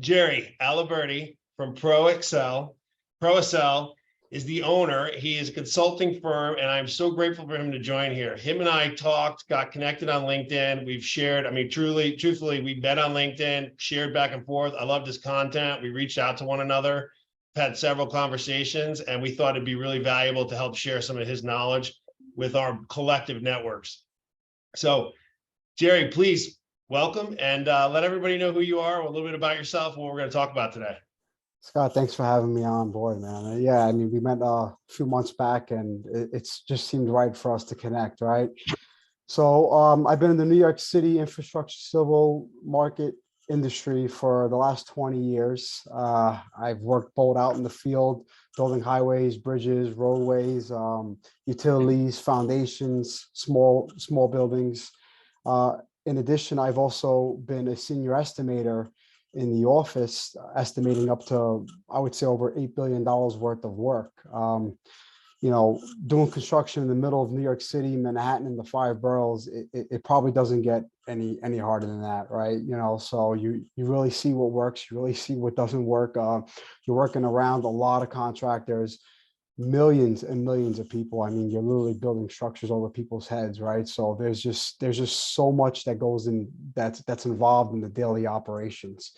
Jerry Aliberti from proaccel is the owner. He is a consulting firm, and I'm so grateful for him to join here. Him and I talked, got connected on LinkedIn. We've shared, I mean, truthfully, we met on LinkedIn, shared back and forth. I loved his content. We reached out to one another, had several conversations, and we thought it'd be really valuable to help share some of his knowledge with our collective networks. So, Jerry, please welcome and let everybody know who you are, a little bit about yourself, and what we're going to talk about today. Scott, thanks for having me on board, man. Yeah, I mean, we met a few months back, and it's just seemed right for us to connect, right? So I've been in the New York City infrastructure civil market industry for the last 20 years. I've worked both out in the field, building highways, bridges, roadways, utilities, foundations, small buildings. In addition, I've also been a senior estimator in the office, estimating up to, I would say, over $8 billion worth of work. You know, doing construction in the middle of New York City, Manhattan, and the five boroughs, it probably doesn't get any harder than that, right? You know, so you really see what works, you really see what doesn't work. You're working around a lot of contractors, millions and millions of people. I mean, you're literally building structures over people's heads, right? So there's just so much that goes in that's involved in the daily operations.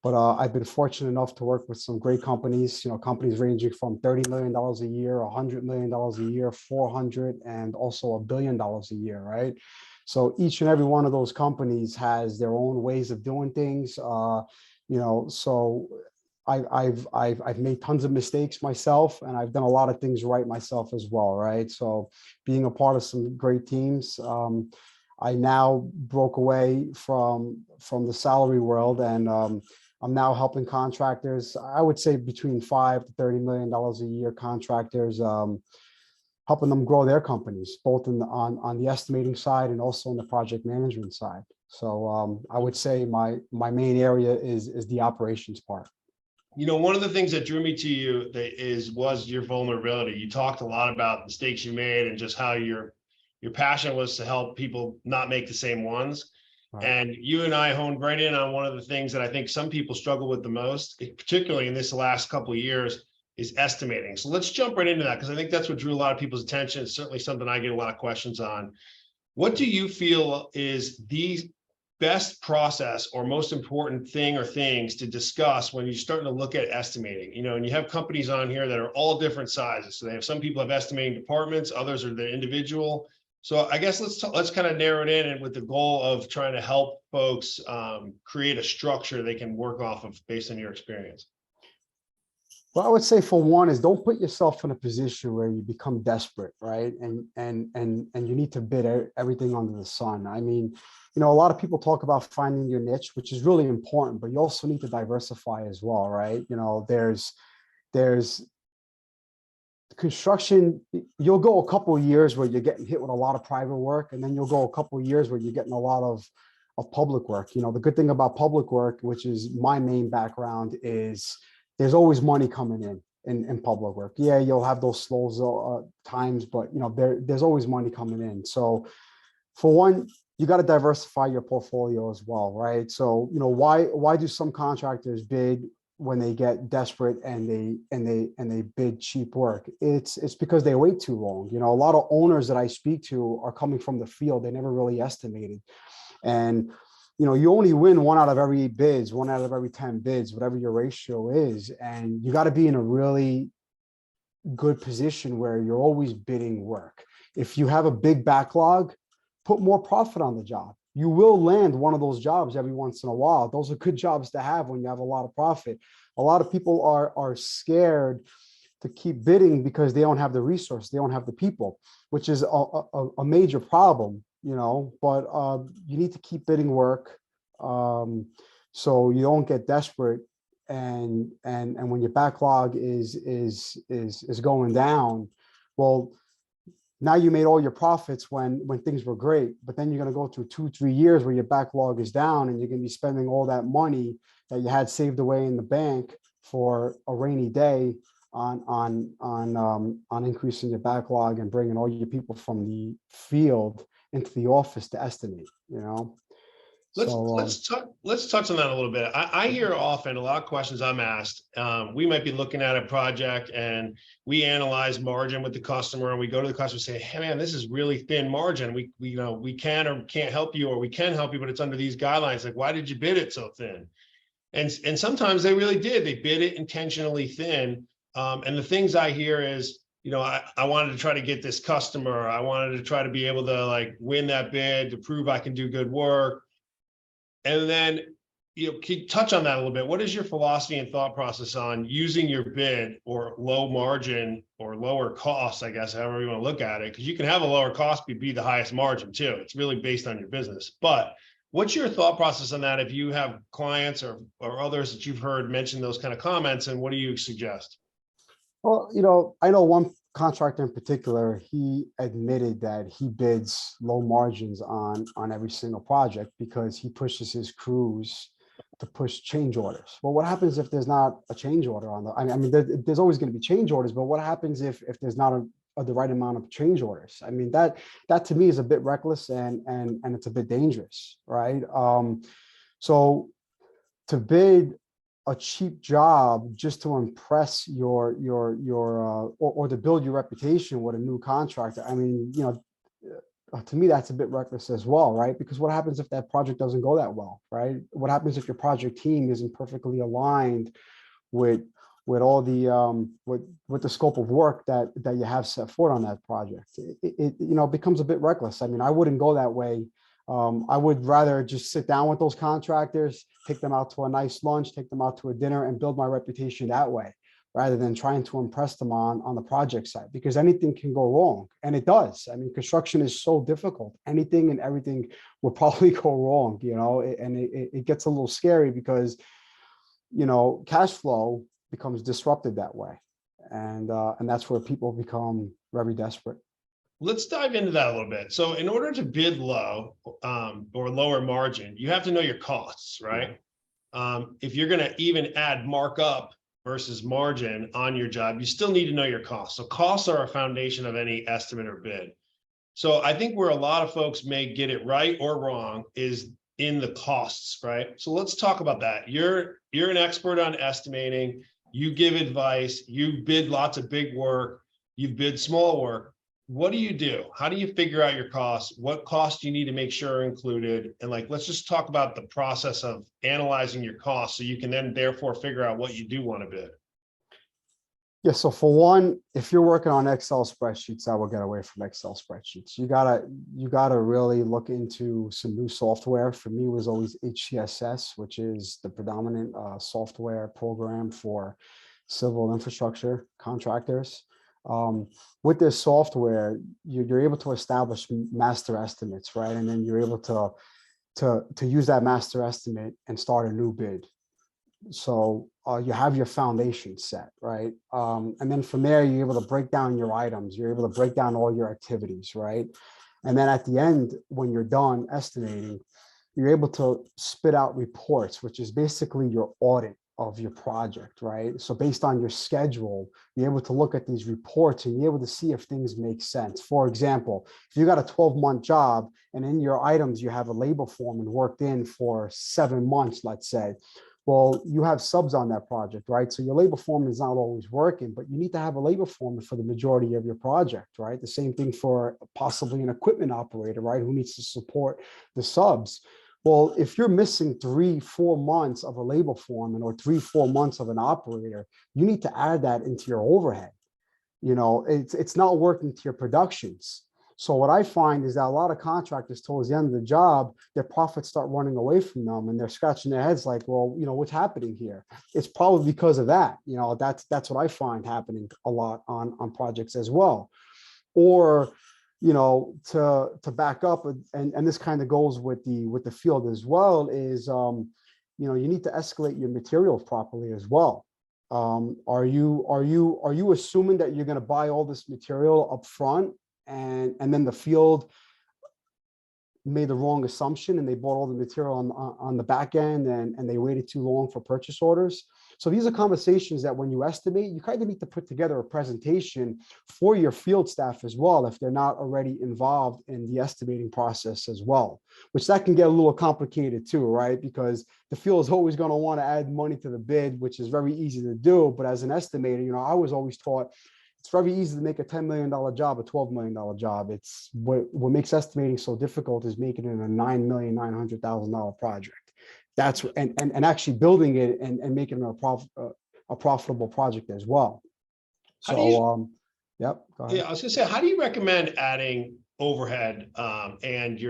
But I've been fortunate enough to work with some great companies, you know, companies ranging from $30 million a year, $100 million a year, 400, and also $1 billion a year, right? So each and every one of those companies has their own ways of doing things. You know, so I've made tons of mistakes myself, and I've done a lot of things right myself as well, right? So being a part of some great teams, I now broke away from the salary world, and I'm now helping contractors. I would say between $5 to $30 million a year contractors, helping them grow their companies, both on the estimating side and also on the project management side. So I would say my main area is the operations part. You know, one of the things that drew me to you was your vulnerability. You talked a lot about mistakes you made and just how your passion was to help people not make the same ones. Right. And you and I honed right in on one of the things that I think some people struggle with the most, particularly in this last couple of years, is estimating. So let's jump right into that, because I think that's what drew a lot of people's attention. It's certainly something I get a lot of questions on. What do you feel is the best process or most important thing or things to discuss when you're starting to look at estimating? You know, and you have companies on here that are all different sizes. So they have, some people have estimating departments, others are the individual. So I guess let's kind of narrow it in, and with the goal of trying to help folks create a structure they can work off of based on your experience. Well, I would say, for one, is don't put yourself in a position where you become desperate, right? And you need to bid everything under the sun. I mean, you know, a lot of people talk about finding your niche, which is really important, but you also need to diversify as well, right? You know, there's construction. You'll go a couple of years where you're getting hit with a lot of private work, and then you'll go a couple of years where you're getting a lot of public work. You know, the good thing about public work, which is my main background, is there's always money coming in public work. Yeah, you'll have those slow times, but you know, there's always money coming in. So for one, you got to diversify your portfolio as well, right? So, you know, why do some contractors bid when they get desperate and they bid cheap work? It's because they wait too long. You know, a lot of owners that I speak to are coming from the field. They never really estimated. And you know, you only win 1 out of every 8 bids, 1 out of every 10 bids, whatever your ratio is. And you got to be in a really good position where you're always bidding work. If you have a big backlog, put more profit on the job. You will land one of those jobs every once in a while. Those are good jobs to have when you have a lot of profit. A lot of people are scared to keep bidding because they don't have the resource, they don't have the people, which is a major problem. You know, but you need to keep bidding work, so you don't get desperate. And when your backlog is going down, well, now you made all your profits when things were great, but then you're going to go through 2-3 years where your backlog is down, and you're going to be spending all that money that you had saved away in the bank for a rainy day on increasing your backlog and bringing all your people from the field into the office to estimate, you know? Let's So, let's touch on that a little bit. I hear often a lot of questions I'm asked. We might be looking at a project and we analyze margin with the customer, and we go to the customer and say, "Hey man, this is really thin margin. We you know we can or can't help you, or we can help you, but it's under these guidelines. Like, why did you bid it so thin?" And sometimes they really did. They bid it intentionally thin. And the things I hear is, I wanted to try to get this customer. I wanted to try to be able to like win that bid to prove I can do good work. And then, can you touch on that a little bit? What is your philosophy and thought process on using your bid or low margin or lower cost, I guess, however you want to look at it? Because you can have a lower cost be the highest margin too. It's really based on your business. But what's your thought process on that if you have clients or others that you've heard mention those kind of comments, and what do you suggest? well, I know one contractor in particular, he admitted that he bids low margins on every single project because he pushes his crews to push change orders. Well, what happens if there's not a change order on the, I mean, there's always going to be change orders, but what happens if there's not the right amount of change orders? I mean, that to me is a bit reckless and it's a bit dangerous, right? So to bid a cheap job just to impress your or to build your reputation with a new contractor, I mean, to me, that's a bit reckless as well, right? Because what happens if that project doesn't go that well, right? What happens if your project team isn't perfectly aligned with all the with the scope of work that you have set forth on that project? It becomes a bit reckless. I mean, I wouldn't go that way. I would rather just sit down with those contractors, take them out to a nice lunch, take them out to a dinner, and build my reputation that way, rather than trying to impress them on the project side, because anything can go wrong, and it does. I mean, construction is so difficult. Anything and everything will probably go wrong, and it gets a little scary because, cash flow becomes disrupted that way, and that's where people become very desperate. Let's dive into that a little bit. So in order to bid low or lower margin, you have to know your costs, right? If you're going to even add markup versus margin on your job, you still need to know your costs. So costs are a foundation of any estimate or bid. So I think where a lot of folks may get it right or wrong is in the costs, right? So let's talk about that. You're an expert on estimating. You give advice. You bid lots of big work. You bid small work. What do you do? How do you figure out your costs? What costs do you need to make sure are included? And let's just talk about the process of analyzing your costs so you can then therefore figure out what you do want to bid. Yeah, so for one, if you're working on Excel spreadsheets, I will get away from Excel spreadsheets. You gotta really look into some new software. For me, it was always HCSS, which is the predominant software program for civil infrastructure contractors. With this software, you're able to establish master estimates, right? And then you're able to use that master estimate and start a new bid. So you have your foundation set, right? And then from there, you're able to break down your items. You're able to break down all your activities, right? And then at the end, when you're done estimating, you're able to spit out reports, which is basically your audit of your project, right? So based on your schedule, you're able to look at these reports and you're able to see if things make sense. For example, if you got a 12-month job and in your items, you have a labor foreman worked in for 7 months, let's say, well, you have subs on that project, right? So your labor foreman is not always working, but you need to have a labor foreman for the majority of your project, right? The same thing for possibly an equipment operator, right? Who needs to support the subs. Well, if you're missing 3-4 months of a labor foreman or 3-4 months of an operator, you need to add that into your overhead. It's not working to your productions. So what I find is that a lot of contractors towards the end of the job, their profits start running away from them and they're scratching their heads like, well, what's happening here? It's probably because of that. That's what I find happening a lot on projects as well. Or to back up, and this kind of goes with the field as well, is you need to escalate your materials properly as well. Are you assuming that you're going to buy all this material up front and then the field made the wrong assumption and they bought all the material on the back end and they waited too long for purchase orders. So these are conversations that when you estimate, you kind of need to put together a presentation for your field staff as well, if they're not already involved in the estimating process as well, which that can get a little complicated too, right? Because the field is always going to want to add money to the bid, which is very easy to do. But as an estimator, I was always taught it's very easy to make a $10 million job, a $12 million job. It's what makes estimating so difficult is making it a $9,900,000 project. That's and actually building it and making it a profitable project as well. How do you- So, yep. Go ahead. Yeah, I was gonna say, how do you recommend adding overhead and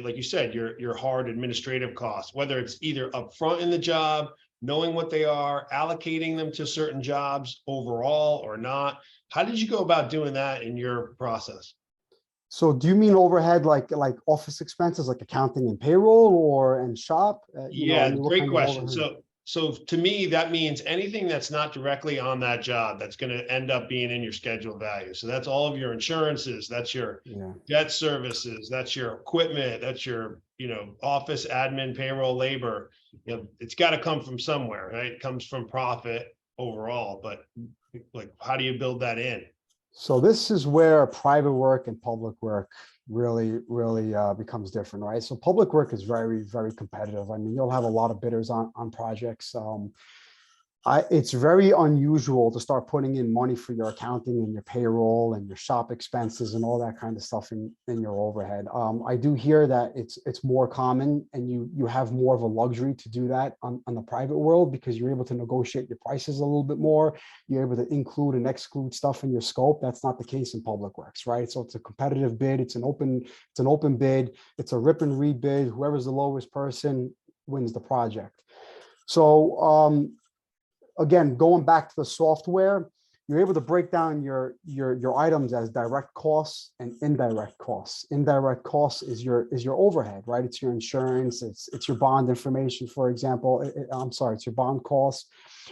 like you said, your hard administrative costs, whether it's either upfront in the job, knowing what they are, allocating them to certain jobs overall or not? How did you go about doing that in your process? So do you mean overhead like office expenses, like accounting and payroll or and shop? Yeah, what great kind of question. overhead? So to me, that means anything that's not directly on that job that's going to end up being in your scheduled value. So that's all of your insurances, that's your Yeah. debt services, that's your equipment, that's your, office admin, payroll, labor. It's got to come from somewhere, right? It comes from profit overall, but like, how do you build that in? So this is where private work and public work really becomes different, right? So public work is very, very competitive. I mean, you'll have a lot of bidders on projects. It's very unusual to start putting in money for your accounting and your payroll and your shop expenses and all that kind of stuff in your overhead. I do hear that it's more common and you have more of a luxury to do that on the private world because you're able to negotiate your prices a little bit more. You're able to include and exclude stuff in your scope. That's not the case in public works, right? So it's a competitive bid. It's an open bid. It's a rip and read bid. Whoever's the lowest person wins the project. So, again, going back to the software, you're able to break down your items as direct costs and indirect costs. Indirect costs is your overhead, right? It's your insurance, it's your bond information, for example. I'm sorry, it's your bond costs.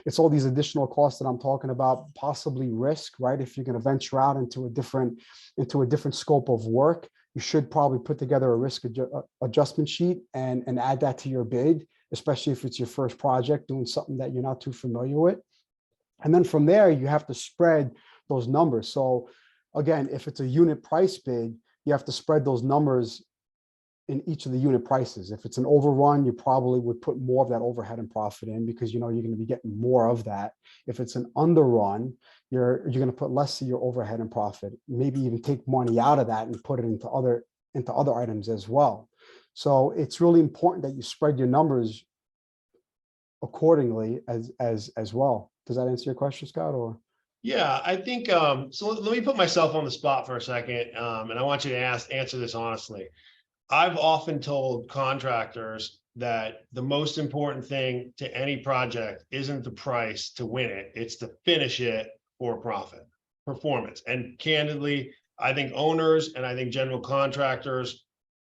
It's all these additional costs that I'm talking about, possibly risk, right? If you're going to venture out into a different scope of work, you should probably put together a risk adjustment sheet and add that to your bid, especially if it's your first project doing something that you're not too familiar with. And then from there, you have to spread those numbers. So again, if it's a unit price bid, you have to spread those numbers in each of the unit prices. If it's an overrun, you probably would put more of that overhead and profit in because you're going to be getting more of that. If it's an underrun, you're going to put less of your overhead and profit, maybe even take money out of that and put it into other items as well. So it's really important that you spread your numbers accordingly as well. Does that answer your question, Scott? Or Yeah, I think so. Let me put myself on the spot for a second, and I want you to answer this honestly. I've often told contractors that the most important thing to any project isn't the price to win it; it's to finish it for profit, performance. And candidly, I think owners and I think general contractors,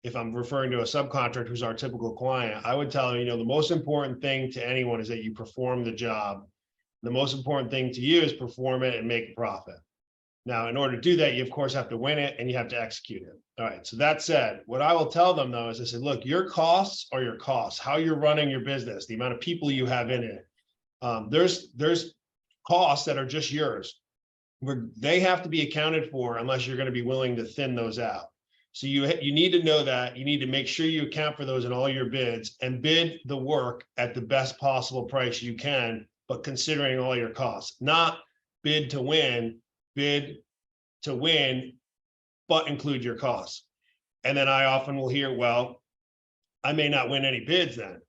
if I'm referring to a subcontractor who's our typical client, I would tell them, the most important thing to anyone is that you perform the job. The most important thing to you is perform it and make a profit. Now, in order to do that, you of course have to win it and you have to execute it. All right. So that said, what I will tell them though is I said, look, your costs are your costs, how you're running your business, the amount of people you have in it. There's costs that are just yours, where they have to be accounted for unless you're going to be willing to thin those out. So you need to know that. You need to make sure you account for those in all your bids and bid the work at the best possible price you can, but considering all your costs, not bid to win, but include your costs. And then I often will hear, well, I may not win any bids then.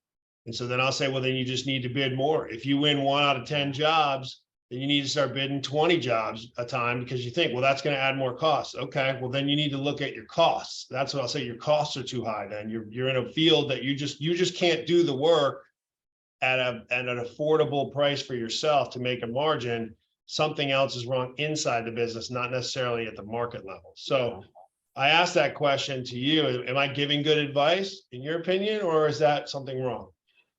And so then I'll say, well, then you just need to bid more. If you win 1 out of 10 jobs, then you need to start bidding 20 jobs a time because you think, well, that's going to add more costs. Okay, well, then you need to look at your costs. That's what I'll say. Your costs are too high. Then you're in a field that you just can't do the work at an affordable price for yourself to make a margin. Something else is wrong inside the business, not necessarily at the market level. So I asked that question to you. Am I giving good advice in your opinion, or is that something wrong?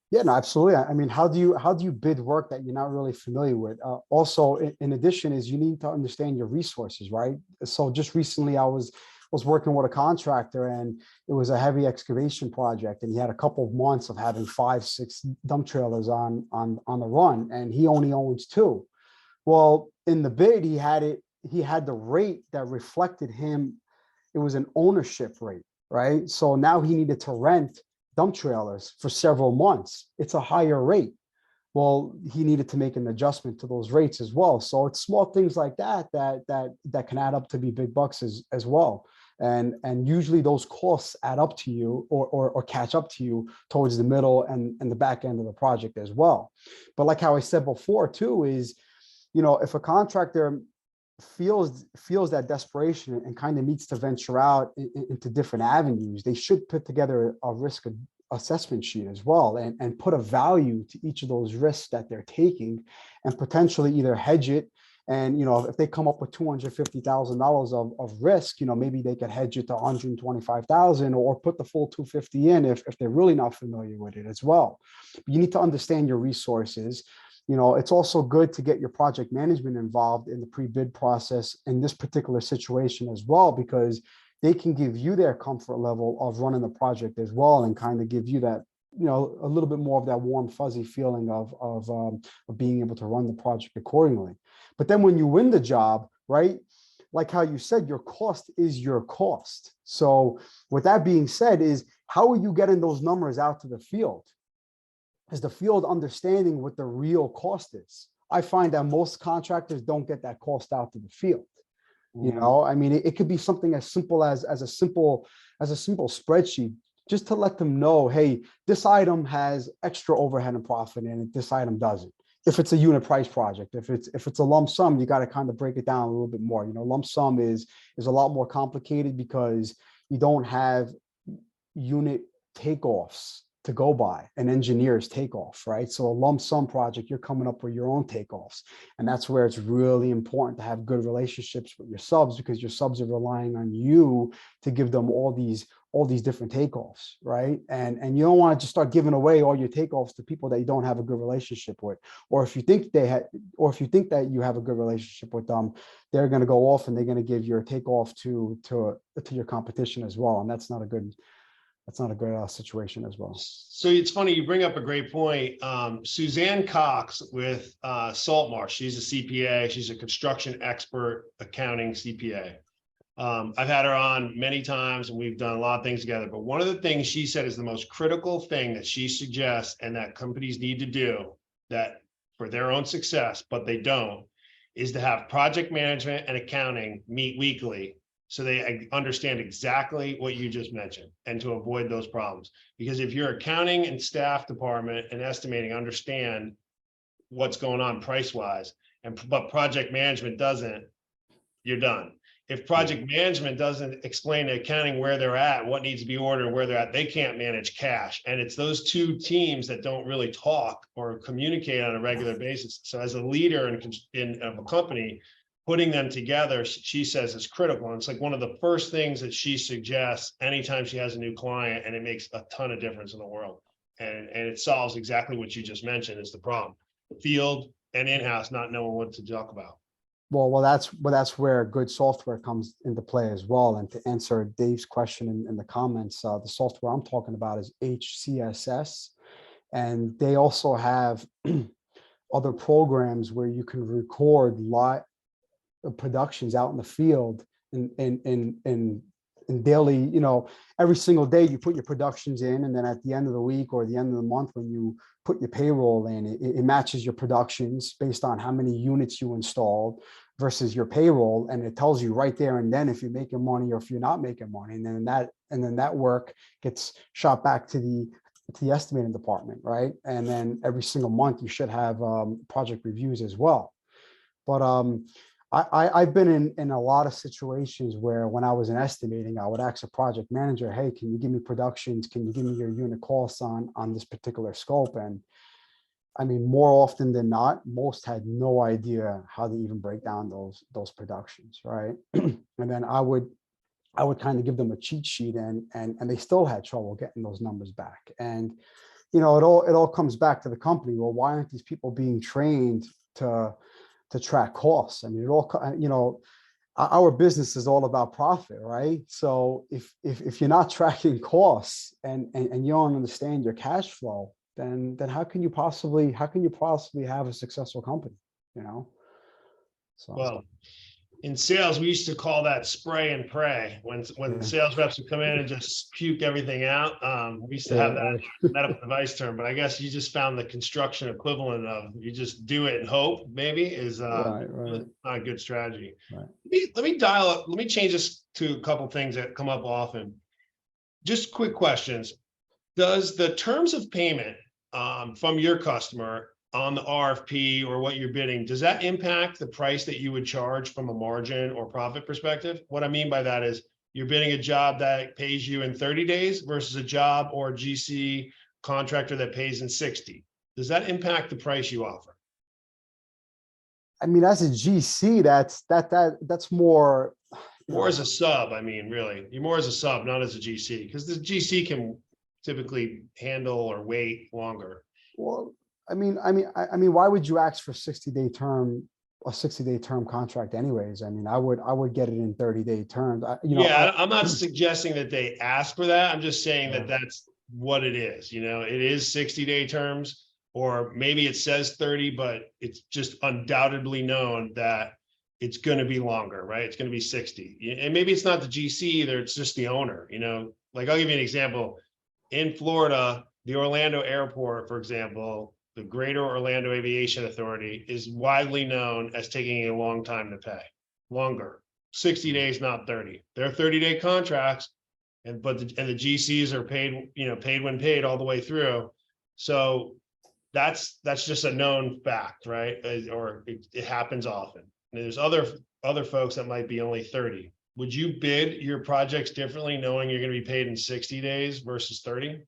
yeah, no, absolutely. I mean, how do you bid work that you're not really familiar with? Also, in addition, is you need to understand your resources, right? So just recently, I was was working with a contractor, and it was a heavy excavation project, and he had a couple of months of having 5, 6 dump trailers on the run, and he only owns 2. Well, in the bid, he had the rate that reflected him. It was an ownership rate, right? So now he needed to rent dump trailers for several months. It's a higher rate. Well, he needed to make an adjustment to those rates as well. So it's small things like that can add up to be big bucks as well. And usually those costs add up to you or catch up to you towards the middle and the back end of the project as well. But like how I said before too, is, if a contractor feels that desperation and kind of needs to venture out into different avenues, they should put together a risk assessment sheet as well, and put a value to each of those risks that they're taking, and potentially either hedge it. And if they come up with $250,000 of risk, maybe they could hedge it to 125,000, or put the full 250 in if they're really not familiar with it as well. But you need to understand your resources. It's also good to get your project management involved in the pre-bid process in this particular situation as well, because they can give you their comfort level of running the project as well, and kind of give you that, a little bit more of that warm, fuzzy feeling of being able to run the project accordingly. But then when you win the job, right, like how you said, your cost is your cost. So with that being said, is how are you getting those numbers out to the field? Is the field understanding what the real cost is? I find that most contractors don't get that cost out to the field. I mean, it could be something as simple as a simple spreadsheet, just to let them know, hey, this item has extra overhead and profit in it, this item doesn't. If it's a unit price project, if it's a lump sum, you got to kind of break it down a little bit more. Lump sum is a lot more complicated because you don't have unit takeoffs to go by, an engineer's takeoff, right? So a lump sum project, you're coming up with your own takeoffs. And that's where it's really important to have good relationships with your subs, because your subs are relying on you to give them all these different takeoffs, right? And you don't want to just start giving away all your takeoffs to people that you don't have a good relationship with. Or if you think that you have a good relationship with them, they're going to go off and they're going to give your takeoff to your competition as well. And that's not a good situation as well. So it's funny, you bring up a great point. Suzanne Cox with Saltmarsh, she's a CPA. She's a construction expert, accounting CPA. I've had her on many times and we've done a lot of things together. But one of the things she said is the most critical thing that she suggests and that companies need to do that for their own success, but they don't, is to have project management and accounting meet weekly, so they understand exactly what you just mentioned, and to avoid those problems. Because if your accounting and staff department and estimating understand what's going on price-wise, but project management doesn't, you're done. If project management doesn't explain to accounting where they're at, what needs to be ordered, where they're at, they can't manage cash. And it's those two teams that don't really talk or communicate on a regular basis. So as a leader of a company, putting them together, she says, is critical. And it's like one of the first things that she suggests anytime she has a new client, and it makes a ton of difference in the world. And it solves exactly what you just mentioned is the problem. Field and in-house not knowing what to talk about. Well, that's where good software comes into play as well. And to answer Dave's question in the comments, the software I'm talking about is HCSS. And they also have other programs where you can record live productions out in the field in daily, every single day you put your productions in, and then at the end of the week or the end of the month when you put your payroll in, it matches your productions based on how many units you installed versus your payroll, and it tells you right there and then if you're making money or if you're not making money, and then that work gets shot back to the estimating department, right? And then every single month you should have project reviews as well. But I've been in a lot of situations where when I was in estimating, I would ask a project manager, hey, can you give me productions? Can you give me your unit costs on this particular scope? And I mean, more often than not, most had no idea how to even break down those productions, right? And then I would kind of give them a cheat sheet, and they still had trouble getting those numbers back. And it all comes back to the company. Well, why aren't these people being trained to track costs? I mean, our business is all about profit, right? So if you're not tracking costs and you don't understand your cash flow, then how can you possibly have a successful company, you know? So Well, in sales, we used to call that spray and pray. When yeah, sales reps would come in and just puke everything out. We used to have that yeah, medical device term, but I guess you just found the construction equivalent of you just do it and hope maybe is right, not right, a good strategy. right. Let me dial up. Let me change this to a couple things that come up often. Just quick questions. Does the terms of payment from your customer on the RFP or what you're bidding, does that impact the price that you would charge from a margin or profit perspective? What I mean by that is you're bidding a job that pays you in 30 days versus a job or GC contractor that pays in 60. Does that impact the price you offer? I mean, as a GC, that's more, you More as know, a sub, I mean, really, you're more as a sub, not as a GC, because the GC can typically handle or wait longer. well, I mean, why would you ask for a 60-day term contract anyways? I mean, I would get it in 30-day terms. Yeah, I'm not suggesting that they ask for that. I'm just saying Yeah. that that's what it is. You know, it is 60-day terms, or maybe it says 30, but it's just undoubtedly known that it's going to be longer, right? It's going to be 60. And maybe it's not the GC either. It's just the owner, you know, like I'll give you an example. In Florida, the Orlando airport, for example, the Greater Orlando Aviation Authority is widely known as taking a long time to pay, longer. 60 days, not 30. They're 30-day contracts, and the GCs are paid, you know, paid when paid all the way through. So that's just a known fact, right? Or it happens often. And there's other folks that might be only 30. Would you bid your projects differently knowing you're going to be paid in 60 days versus 30?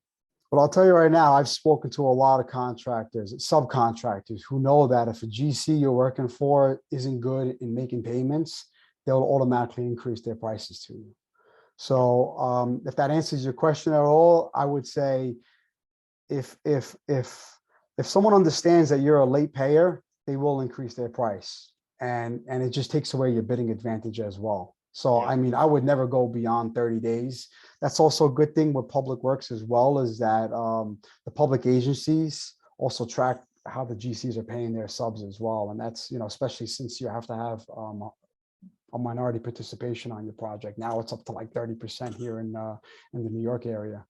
But I'll tell you right now, I've spoken to a lot of contractors, subcontractors who know that if a GC you're working for isn't good in making payments, they'll automatically increase their prices to you. So if that answers your question at all, I would say if if if if someone understands that you're a late payer, they will increase their price, and it just takes away your bidding advantage as well. So Yeah. I mean, I would never go beyond 30 days. That's also a good thing with public works as well, is that the public agencies also track how the GCs are paying their subs as well, and that's, especially since you have to have a minority participation on your project. Now it's up to like 30% here in the New York area.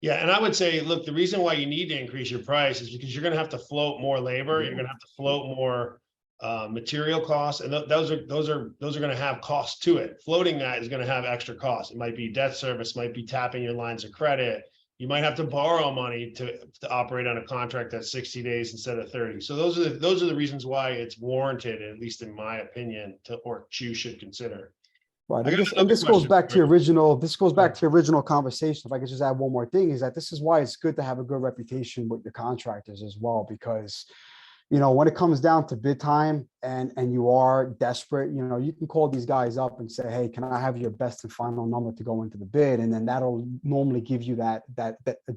Yeah, and I would say, look, the reason why you need to increase your price is because you're going to have to float more labor. You're going to have to float more material costs, and those are going to have costs to it. Floating that is going to have extra costs. It might be debt service, might be tapping your lines of credit. You might have to borrow money to operate on a contract that's 60 days instead of 30. So those are the reasons why it's warranted, at least in my opinion, or you should consider. Right, I and got this another goes question back to for your you. original. This goes back to your original conversation. If I could just add one more thing, is that this is why it's good to have a good reputation with your contractors as well, because when it comes down to bid time and you are desperate, you can call these guys up and say, hey, can I have your best and final number to go into the bid? And then that'll normally give you that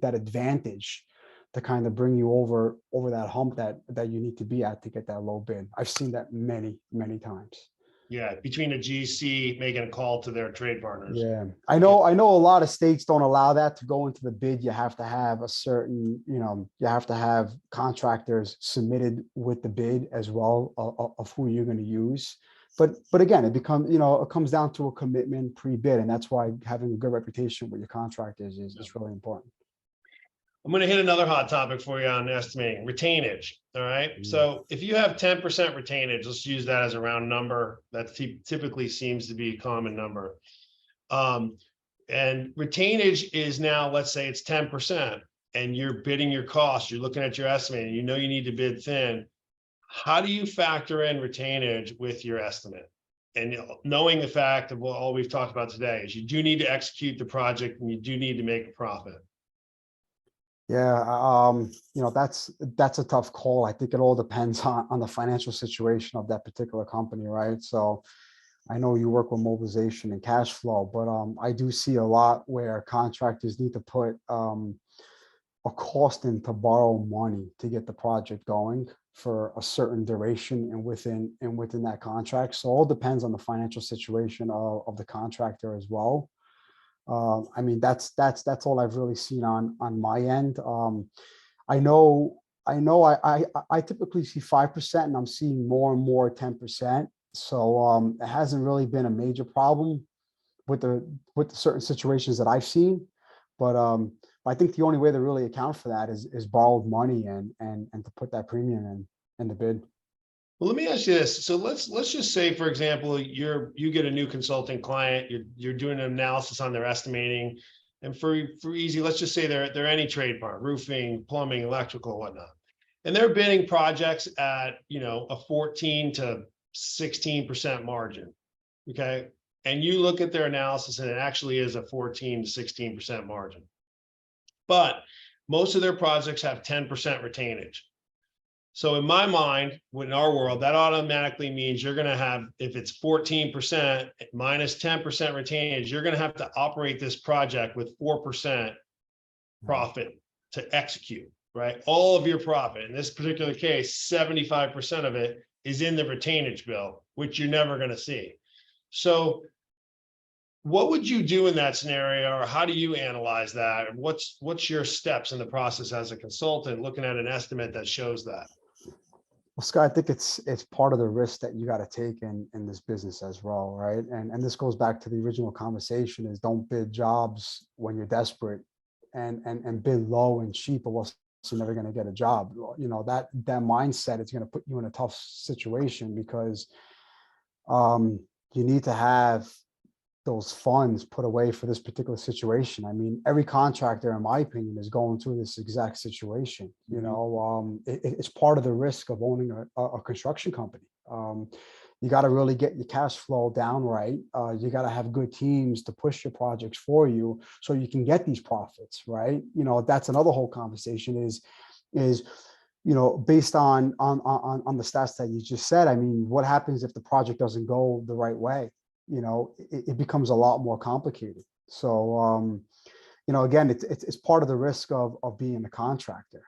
advantage to kind of bring you over that hump that you need to be at to get that low bid. I've seen that many, many times. Yeah, between a GC making a call to their trade partners. Yeah, I know a lot of states don't allow that to go into the bid. You have to have a certain, you have to have contractors submitted with the bid as well of who you're going to use. But again, it comes down to a commitment pre-bid, and that's why having a good reputation with your contractors is really important. I'm going to hit another hot topic for you on estimating retainage. All right. So if you have 10% retainage, let's use that as a round number. That typically seems to be a common number. And retainage is now, let's say it's 10%, and you're bidding your cost. You're looking at your estimate, and you need to bid thin. How do you factor in retainage with your estimate? And knowing the fact of all we've talked about today is you do need to execute the project, and you do need to make a profit. Yeah, that's a tough call. I think it all depends on the financial situation of that particular company, right? So I know you work with mobilization and cash flow, but I do see a lot where contractors need to put a a costing to borrow money to get the project going for a certain duration and within that contract. So it all depends on the financial situation of the contractor as well. I mean, that's all I've really seen on my end. I know, I typically see 5%, and I'm seeing more and more 10%. So it hasn't really been a major problem with the certain situations that I've seen. But I think the only way to really account for that is borrowed money and to put that premium in the bid. Well, let me ask you this. So let's just say, for example, you get a new consulting client, you're doing an analysis on their estimating, and for easy, let's just say they're any trade firm, roofing, plumbing, electrical, whatnot, and they're bidding projects at a 14 to 16% margin. Okay, and you look at their analysis, and it actually is a 14 to 16% margin, but most of their projects have 10% retainage. So in my mind, in our world, that automatically means you're going to have, if it's 14% minus 10% retainage, you're going to have to operate this project with 4% profit to execute, right? All of your profit. In this particular case, 75% of it is in the retainage bill, which you're never going to see. So what would you do in that scenario, or how do you analyze that? What's your steps in the process as a consultant looking at an estimate that shows that? Well, Scott, I think it's part of the risk that you got to take in this business as well, right? And this goes back to the original conversation: is don't bid jobs when you're desperate, and bid low and cheap, or else you're never going to get a job. That mindset is going to put you in a tough situation, because you need to have those funds put away for this particular situation. I mean, every contractor, in my opinion, is going through this exact situation. It's part of the risk of owning a construction company. You got to really get your cash flow down right. You got to have good teams to push your projects for you, so you can get these profits, right? That's another whole conversation. Is based on the stats that you just said. I mean, what happens if the project doesn't go the right way? It becomes a lot more complicated. So, again, it's part of the risk of being a contractor.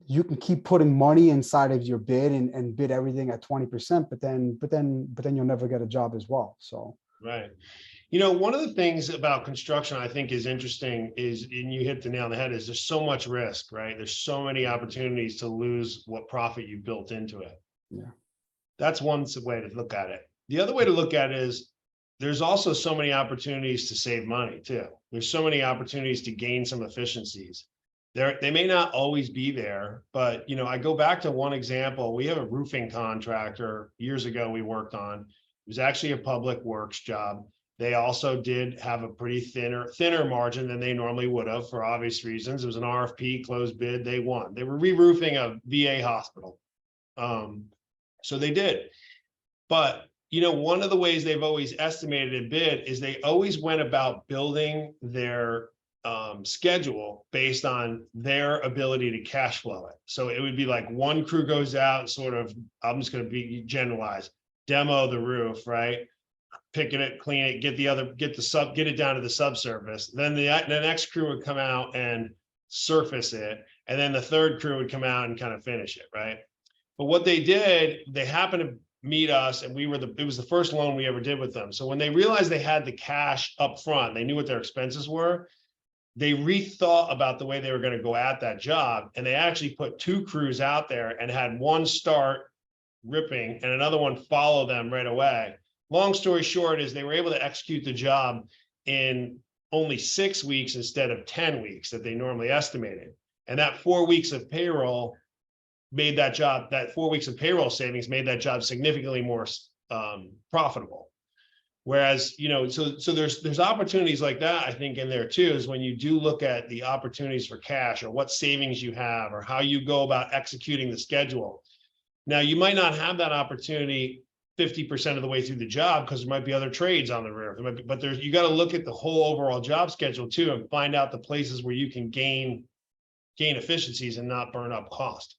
You can keep putting money inside of your bid and bid everything at 20%, but then you'll never get a job as well. So, right. One of the things about construction I think is interesting is, and you hit the nail on the head, is there's so much risk, right? There's so many opportunities to lose what profit you built into it. Yeah. That's one way to look at it. The other way to look at it is there's also so many opportunities to save money too. There's so many opportunities to gain some efficiencies. They may not always be there, but I go back to one example. We have a roofing contractor years ago we worked on. It was actually a public works job. They also did have a pretty thinner margin than they normally would have, for obvious reasons. It was an RFP, closed bid, they won. They were re-roofing a VA hospital. So they did. But one of the ways they've always estimated a bid is they always went about building their schedule based on their ability to cash flow it. So it would be like one crew goes out, sort of, I'm just going to be generalized, demo the roof, right? Pick it, clean it, get it down to the subsurface. Then the next crew would come out and surface it. And then the third crew would come out and kind of finish it, right? But what they did, they happened to meet us, and it was the first loan we ever did with them. So when they realized they had the cash up front, they knew what their expenses were, they rethought about the way they were going to go at that job. And they actually put two crews out there and had one start ripping and another one follow them right away. Long story short is they were able to execute the job in only 6 weeks instead of 10 weeks that they normally estimated. And that 4 weeks of payroll made that job, that 4 weeks of payroll savings made that job significantly more profitable. Whereas, so there's opportunities like that, I think, in there too, is when you do look at the opportunities for cash, or what savings you have, or how you go about executing the schedule. Now, you might not have that opportunity 50% of the way through the job, because there might be other trades on the roof. But you got to look at the whole overall job schedule too, and find out the places where you can gain efficiencies and not burn up cost.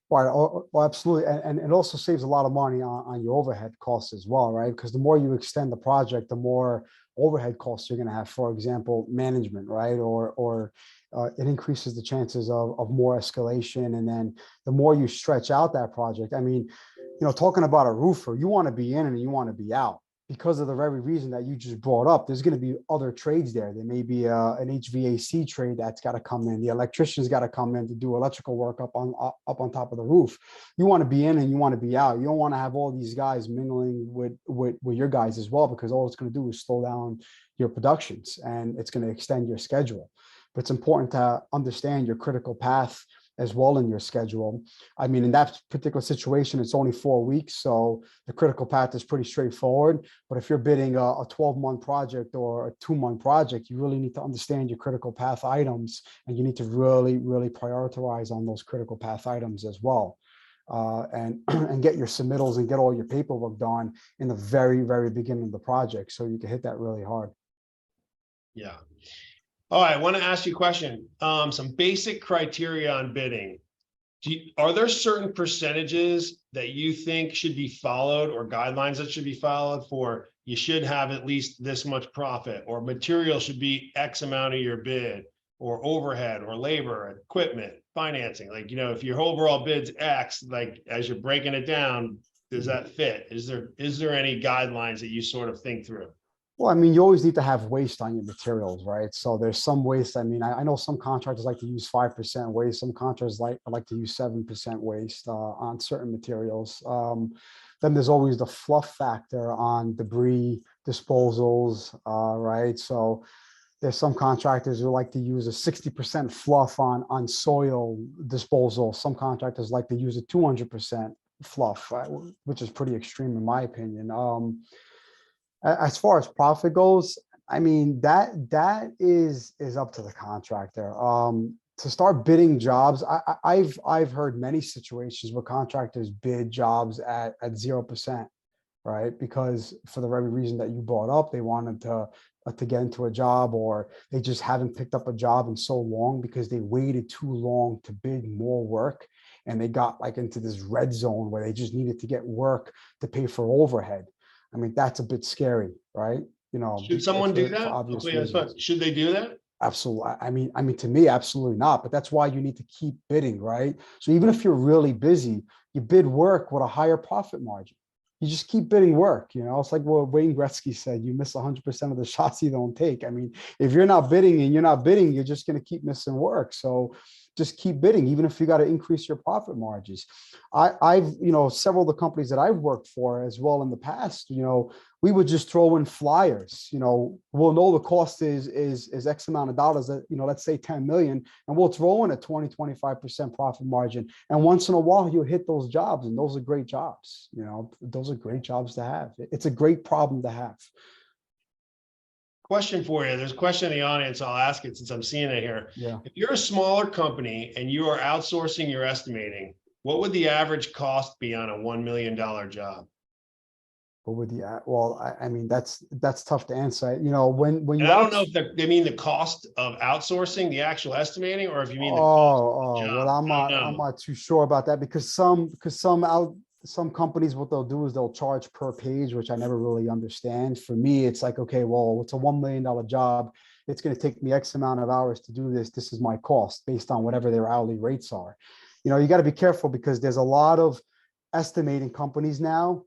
Right. Oh, absolutely. And it also saves a lot of money on your overhead costs as well, right? Because the more you extend the project, the more overhead costs you're going to have, for example, management, right? Or it increases the chances of more escalation. And then the more you stretch out that project, I mean, talking about a roofer, you want to be in and you want to be out because of the very reason that you just brought up. There's going to be other trades there. There may be an HVAC trade that's got to come in. The electrician's got to come in to do electrical work up on top of the roof. You want to be in and you want to be out. You don't want to have all these guys mingling with your guys as well, because all it's going to do is slow down your productions and it's going to extend your schedule. But it's important to understand your critical path as well in your schedule. I mean, in that particular situation, it's only 4 weeks, so the critical path is pretty straightforward. But if you're bidding a 12-month project or a 2-month project, you really need to understand your critical path items, and you need to really, really prioritize on those critical path items as well. And get your submittals and get all your paperwork done in the very, very beginning of the project, so you can hit that really hard. Yeah. All right, I want to ask you a question. Some basic criteria on bidding. Are there certain percentages that you think should be followed, or guidelines that should be followed for you should have at least this much profit, or material should be X amount of your bid, or overhead or labor, equipment, financing? Like, if your overall bid's X, like as you're breaking it down, does that fit? Is there any guidelines that you sort of think through? Well, I mean, you always need to have waste on your materials, right? So there's some waste. I mean, I know some contractors like to use 5% waste. Some contractors like to use 7% waste on certain materials. Then there's always the fluff factor on debris disposals, right? So there's some contractors who like to use a 60% fluff on soil disposal. Some contractors like to use a 200% fluff, which is pretty extreme in my opinion. As far as profit goes, I mean, that is up to the contractor. To start bidding jobs, I've heard many situations where contractors bid jobs at 0%, right? Because for the very reason that you brought up, they wanted to get into a job, or they just haven't picked up a job in so long because they waited too long to bid more work, and they got like into this red zone where they just needed to get work to pay for overhead. I mean, that's a bit scary, right? Should someone do for that? obvious Okay, that's reasons. fine. Should they do that? Absolutely. I mean, to me, absolutely not. But that's why you need to keep bidding, right? So even if you're really busy, you bid work with a higher profit margin. You just keep bidding work. It's like what Wayne Gretzky said: you miss 100% of the shots you don't take. I mean, if you're not bidding and you're not bidding, you're just going to keep missing work. So just keep bidding, even if you got to increase your profit margins. I've several of the companies that I've worked for as well in the past, we would just throw in flyers. We'll know the cost is X amount of dollars, that, let's say 10 million, and we'll throw in a 20-25% profit margin. And once in a while you'll hit those jobs, and those are great jobs. Those are great jobs to have. It's a great problem to have. Question for you. There's a question in the audience. I'll ask it since I'm seeing it here. Yeah. If you're a smaller company and you are outsourcing your estimating, what would the average cost be on a $1 million job? But with the I mean, that's tough to answer. When you I don't know if they mean the cost of outsourcing the actual estimating, or if you mean the cost of the job. Well, I'm not too sure about that, because some companies, what they'll do is they'll charge per page, which I never really understand. For me, it's like, okay, well, it's a $1 million job. It's going to take me X amount of hours to do this. This is my cost based on whatever their hourly rates are. You got to be careful, because there's a lot of estimating companies now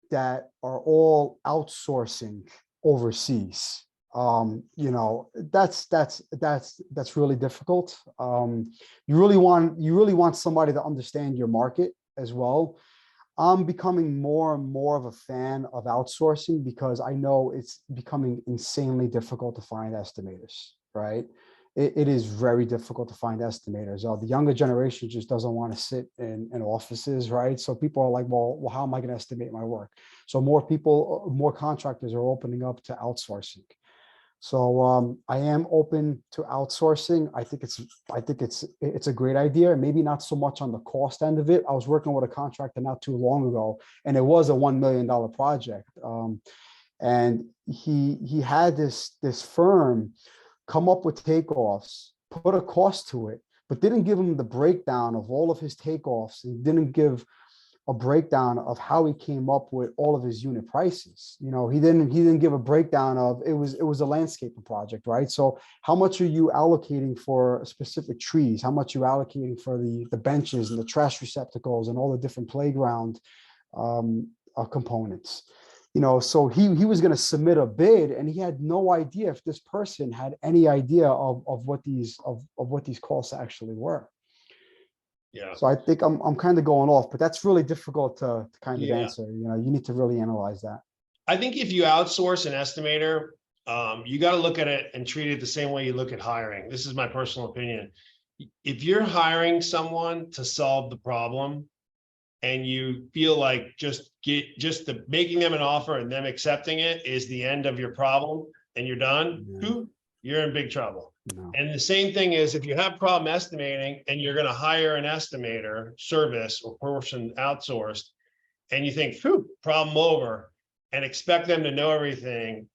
that are all outsourcing overseas. That's really difficult. You really want somebody to understand your market as well. I'm becoming more and more of a fan of outsourcing, because I know it's becoming insanely difficult to find estimators, right? It is very difficult to find estimators. The younger generation just doesn't want to sit in offices, right? So people are like, well, how am I going to estimate my work? So more contractors are opening up to outsourcing. So I am open to outsourcing. I think it's a great idea. Maybe not so much on the cost end of it. I was working with a contractor not too long ago, and it was a $1 million project. And he had this firm come up with takeoffs, put a cost to it, but didn't give him the breakdown of all of his takeoffs, and didn't give a breakdown of how he came up with all of his unit prices. He didn't give a breakdown of it was a landscaping project, right? So how much are you allocating for specific trees? How much are you allocating for the benches and the trash receptacles and all the different playground components? So he was going to submit a bid, and he had no idea if this person had any idea of what these costs actually were. Yeah. So I think I'm kind of going off, but that's really difficult to kind of Yeah. answer. You need to really analyze that. I think if you outsource an estimator, you got to look at it and treat it the same way you look at hiring. This is my personal opinion. If you're hiring someone to solve the problem and you feel like making them an offer and them accepting it is the end of your problem and you're done, you're in big trouble. No. And the same thing is if you have problem estimating and you're going to hire an estimator service or person outsourced, and you think, phew, problem over, and expect them to know everything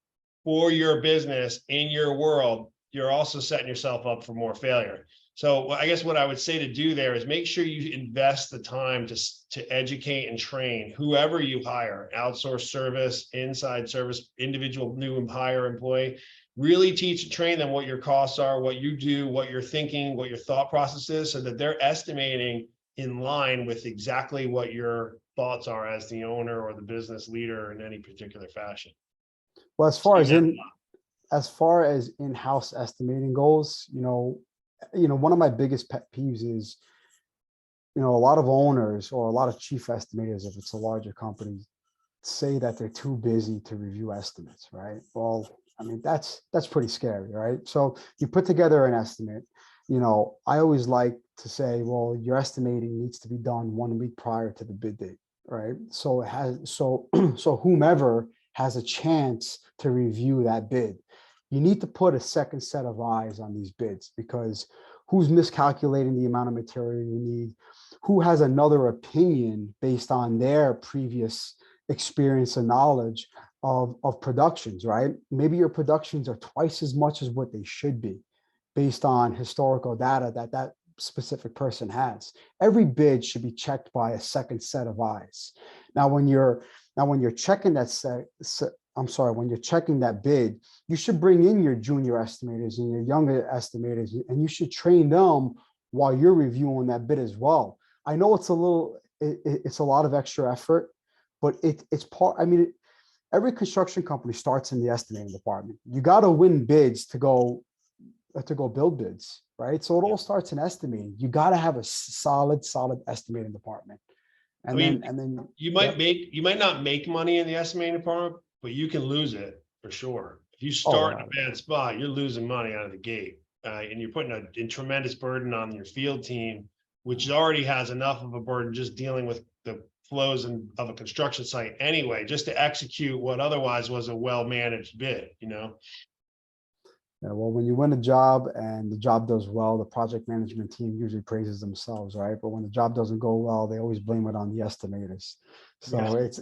for your business in your world, you're also setting yourself up for more failure. So I guess what I would say to do there is make sure you invest the time to educate and train whoever you hire, outsource service, inside service, individual new hire employee. Really teach and train them what your costs are, what you do, what you're thinking, what your thought process is, so that they're estimating in line with exactly what your thoughts are as the owner or the business leader in any particular fashion. Well, as far as in-house estimating goes, one of my biggest pet peeves is, a lot of owners or a lot of chief estimators, if it's a larger company, say that they're too busy to review estimates, right? Well, I mean, that's pretty scary, right? So you put together an estimate, I always like to say, well, your estimating needs to be done 1 week prior to the bid date, right? So so whomever has a chance to review that bid. You need to put a second set of eyes on these bids, because who's miscalculating the amount of material you need? Who has another opinion based on their previous experience and knowledge of productions, right? Maybe your productions are twice as much as what they should be based on historical data that specific person has. Every bid should be checked by a second set of eyes. Now, when you're checking when you're checking that bid, you should bring in your junior estimators and your younger estimators, and you should train them while you're reviewing that bid as well. I know it's a lot of extra effort, but it's part. I mean, every construction company starts in the estimating department. You got to win bids to go build bids, right? So it all starts in estimating. You got to have a solid estimating department. And then you might not make money in the estimating department, but you can lose it for sure. If you start in a bad spot, you're losing money out of the gate, and you're putting a tremendous burden on your field team, which already has enough of a burden just dealing with the flows of a construction site anyway, just to execute what otherwise was a well-managed bid, Yeah, well, when you win a job and the job does well, the project management team usually praises themselves, right? But when the job doesn't go well, they always blame it on the estimators. So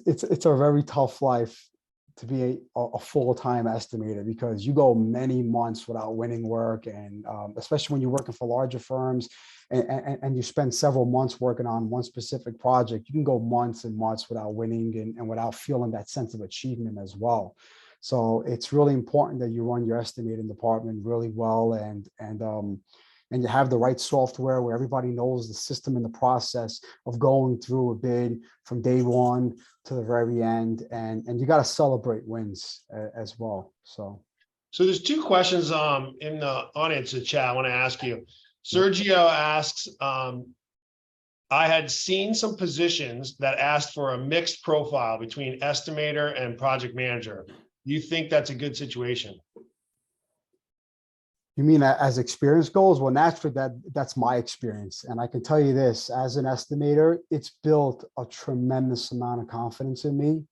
it's a very tough life to be a full-time estimator, because you go many months without winning work, and especially when you're working for larger firms and you spend several months working on one specific project, you can go months and months without winning and without feeling that sense of achievement as well. So it's really important that you run your estimating department really well, and you have the right software where everybody knows the system and the process of going through a bid from day one to the very end, and you got to celebrate wins as well. So there's two questions in the audience chat I want to ask you. Sergio asks, I had seen some positions that asked for a mixed profile between estimator and project manager. Do you think that's a good situation? You mean as experience goes? Well, naturally, that's my experience. And I can tell you this, as an estimator, it's built a tremendous amount of confidence in me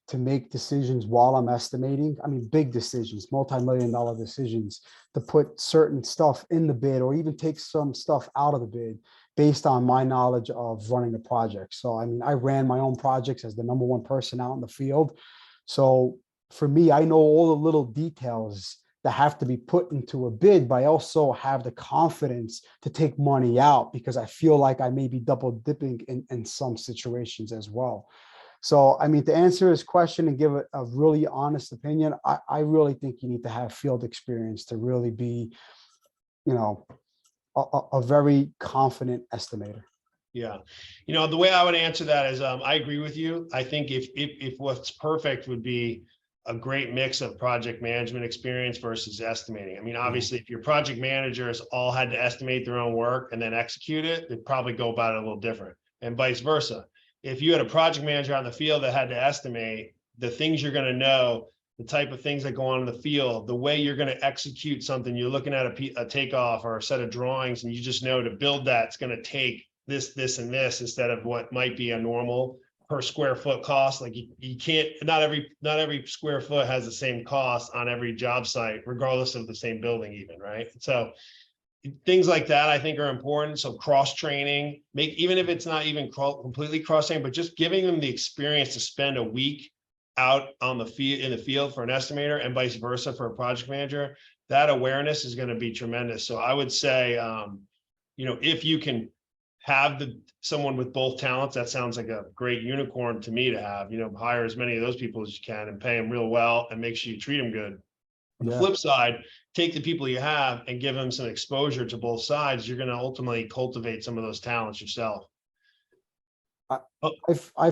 to make decisions while I'm estimating. I mean, big decisions, multi-million-dollar decisions, to put certain stuff in the bid or even take some stuff out of the bid based on my knowledge of running the project. So, I mean, I ran my own projects as the #1 person out in the field. So for me, I know all the little details that have to be put into a bid, but I also have the confidence to take money out because I feel like I may be double dipping in some situations as well. So, I mean, to answer his question and give a really honest opinion, I really think you need to have field experience to really be, you know, a very confident estimator. Yeah. The way I would answer that is, I agree with you. I think if what's perfect would be a great mix of project management experience versus estimating. I mean, obviously, if your project managers all had to estimate their own work and then execute it, they'd probably go about it a little different, and vice versa. If you had a project manager on the field that had to estimate the things you're going to know, the type of things that go on in the field, the way you're going to execute something, you're looking at a takeoff or a set of drawings, and you just know to build that, it's going to take this, and this instead of what might be a normal per square foot cost. Like you can't, not every square foot has the same cost on every job site, regardless of the same building even, right? So things like that I think are important. So cross training, even if it's not even completely cross training, but just giving them the experience to spend a week out on the field, in the field for an estimator and vice versa for a project manager, that awareness is going to be tremendous. So I would say, if you can have someone with both talents, that sounds like a great unicorn to me to have. Hire as many of those people as you can and pay them real well and make sure you treat them good. On the flip side, take the people you have and give them some exposure to both sides. You're going to ultimately cultivate some of those talents yourself. If I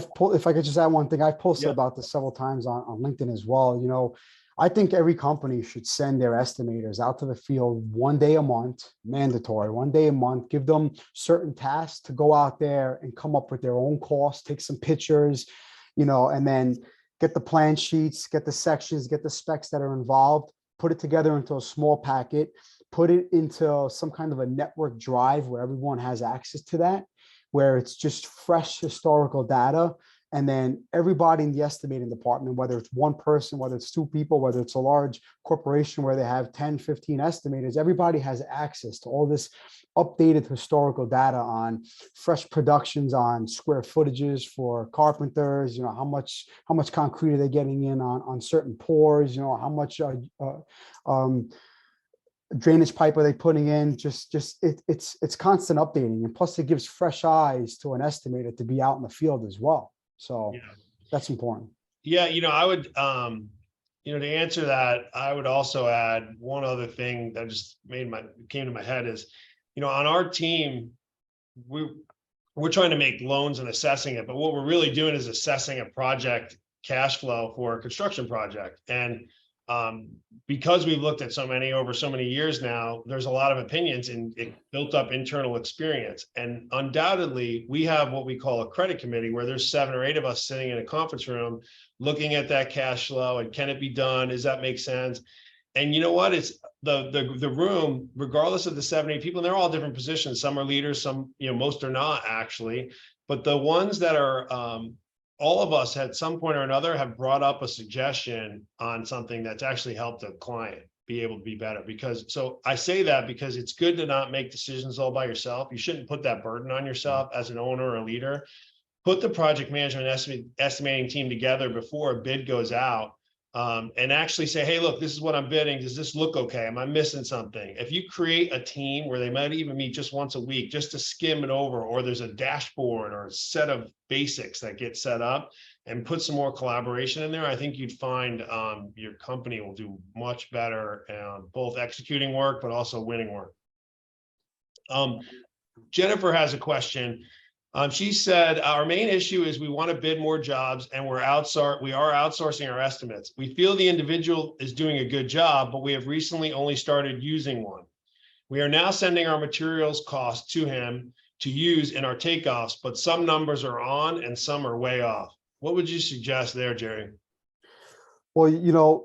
could just add one thing, I've posted about this several times on LinkedIn as well. I think every company should send their estimators out to the field one day a month, mandatory, one day a month, give them certain tasks to go out there and come up with their own costs, take some pictures, and then get the plan sheets, get the sections, get the specs that are involved, put it together into a small packet, put it into some kind of a network drive where everyone has access to that, where it's just fresh historical data. And then everybody in the estimating department, whether it's one person, whether it's two people, whether it's a large corporation where they have 10, 15 estimators, everybody has access to all this updated historical data on fresh productions, on square footages for carpenters, how much concrete are they getting in on certain pours, how much drainage pipe are they putting in? It's constant updating, and plus it gives fresh eyes to an estimator to be out in the field as well. So that's important. Yeah, I would, to answer that, I would also add one other thing that just came to my head is, on our team, we're trying to make loans and assessing it, but what we're really doing is assessing a project cash flow for a construction project. And because we've looked at so many over so many years now, there's a lot of opinions and it built up internal experience. And undoubtedly, we have what we call a credit committee where there's 7 or 8 of us sitting in a conference room looking at that cash flow and can it be done? Does that make sense? And you know what? It's the room, regardless of the 7 or 8 people, and they're all different positions. Some are leaders, some, most are not actually. But the ones that are all of us at some point or another have brought up a suggestion on something that's actually helped a client be able to be better. So I say that because it's good to not make decisions all by yourself. You shouldn't put that burden on yourself as an owner or a leader. Put the project management estimating team together before a bid goes out, and actually say, hey, look, this is what I'm bidding. Does this look okay? Am I missing something? If you create a team where they might even meet just once a week, just to skim it over, or there's a dashboard or a set of basics that get set up and put some more collaboration in there, I think you'd find your company will do much better, both executing work, but also winning work. Jennifer has a question. She said, our main issue is we want to bid more jobs and we are outsourcing our estimates. We feel the individual is doing a good job, but we have recently only started using one. We are now sending our materials costs to him to use in our takeoffs, but some numbers are on and some are way off. What would you suggest there, Jerry? Well,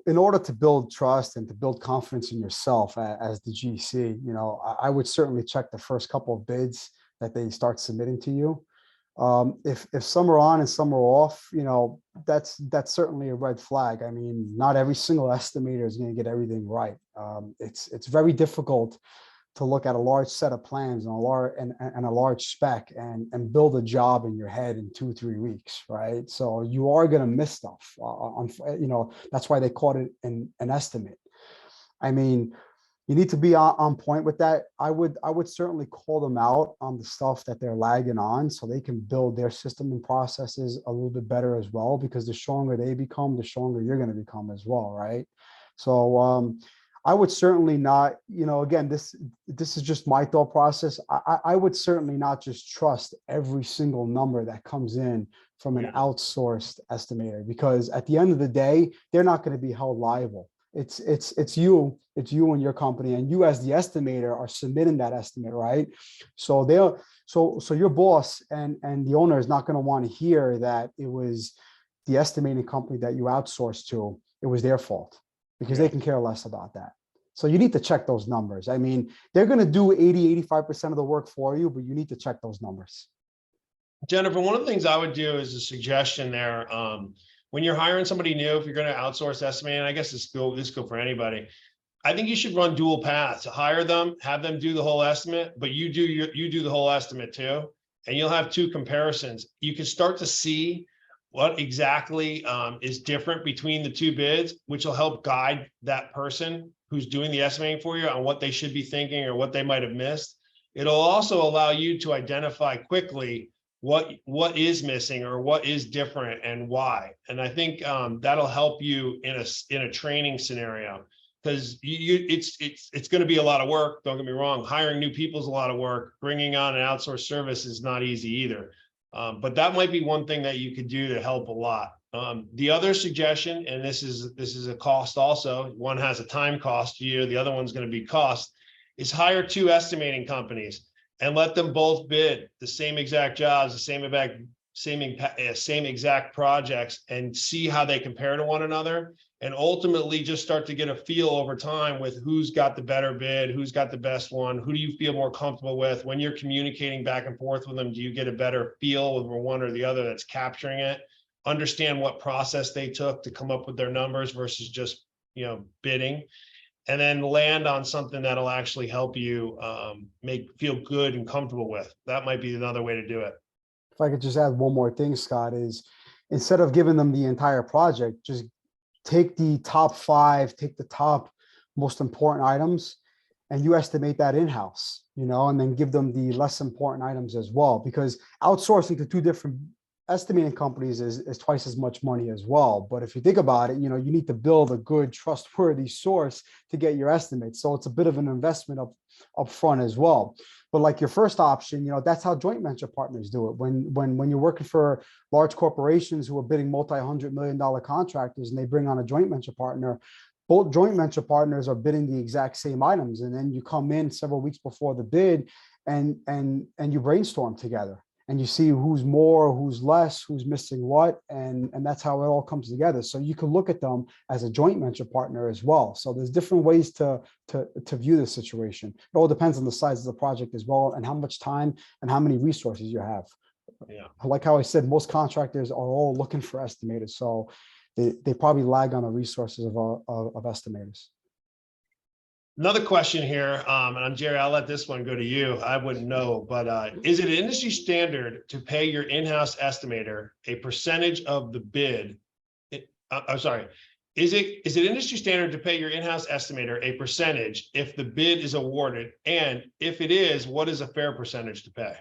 in order to build trust and to build confidence in yourself as the GC, I would certainly check the first couple of bids that they start submitting to you. If some are on and some are off, that's certainly a red flag. I mean, not every single estimator is going to get everything right. It's very difficult to look at a large set of plans and a large spec and build a job in your head in 2-3 weeks, right? So you are going to miss stuff. That's why they call it an estimate. I mean, you need to be on point with that. I would certainly call them out on the stuff that they're lagging on so they can build their system and processes a little bit better as well, because the stronger they become, the stronger you're going to become as well, right? So I would certainly not, again, this is just my thought process. I would certainly not just trust every single number that comes in from an outsourced estimator, because at the end of the day, they're not going to be held liable. It's you and your company, and you as the estimator are submitting that estimate, right? So so your boss and the owner is not going to want to hear that it was the estimating company that you outsourced to, it was their fault, because they can care less about that. So you need to check those numbers. I mean, they're going to do 85% of the work for you, but you need to check those numbers. Jennifer, one of the things I would do is a suggestion there. When you're hiring somebody new, if you're going to outsource estimating, I guess this go for anybody. I think you should run dual paths. Hire them, have them do the whole estimate, but you do the whole estimate too, and you'll have two comparisons. You can start to see what exactly is different between the two bids, which will help guide that person who's doing the estimating for you on what they should be thinking or what they might have missed. It'll also allow you to identify quickly what is missing or what is different and why. And I think that'll help you in a training scenario, because it's going to be a lot of work. Don't get me wrong. Hiring new people is a lot of work. Bringing on an outsourced service is not easy either. But that might be one thing that you could do to help a lot. The other suggestion, and this is a cost also, one has a time cost here, the other one's going to be cost, is hire two estimating companies and let them both bid the same exact jobs, the same exact projects, and see how they compare to one another. And ultimately just start to get a feel over time with who's got the better bid, who's got the best one, who do you feel more comfortable with? When you're communicating back and forth with them, do you get a better feel with one or the other that's capturing it? Understand what process they took to come up with their numbers versus just, bidding. And then land on something that'll actually help you feel good and comfortable with. That might be another way to do it. If I could just add one more thing, Scott, is instead of giving them the entire project, just take the top 5, take the top most important items, and you estimate that in-house, and then give them the less important items as well, because outsourcing to two different estimating companies is twice as much money as well. But if you think about it, you need to build a good, trustworthy source to get your estimates. So it's a bit of an investment up front as well. But like your first option, that's how joint venture partners do it. When you're working for large corporations who are bidding multi-$100 million contractors and they bring on a joint venture partner, both joint venture partners are bidding the exact same items. And then you come in several weeks before the bid and you brainstorm together. And you see who's more, who's less, who's missing what, and that's how it all comes together. So you can look at them as a joint venture partner as well. So there's different ways to view the situation. It all depends on the size of the project as well, and how much time and how many resources you have. Yeah. Like how I said, most contractors are all looking for estimators, so they probably lag on the resources of estimators. Another question here, and I'm Jerry, I'll let this one go to you. I wouldn't know, but is it industry standard to pay your in-house estimator a percentage of the bid? I'm sorry. Is it industry standard to pay your in-house estimator a percentage if the bid is awarded? And if it is, what is a fair percentage to pay?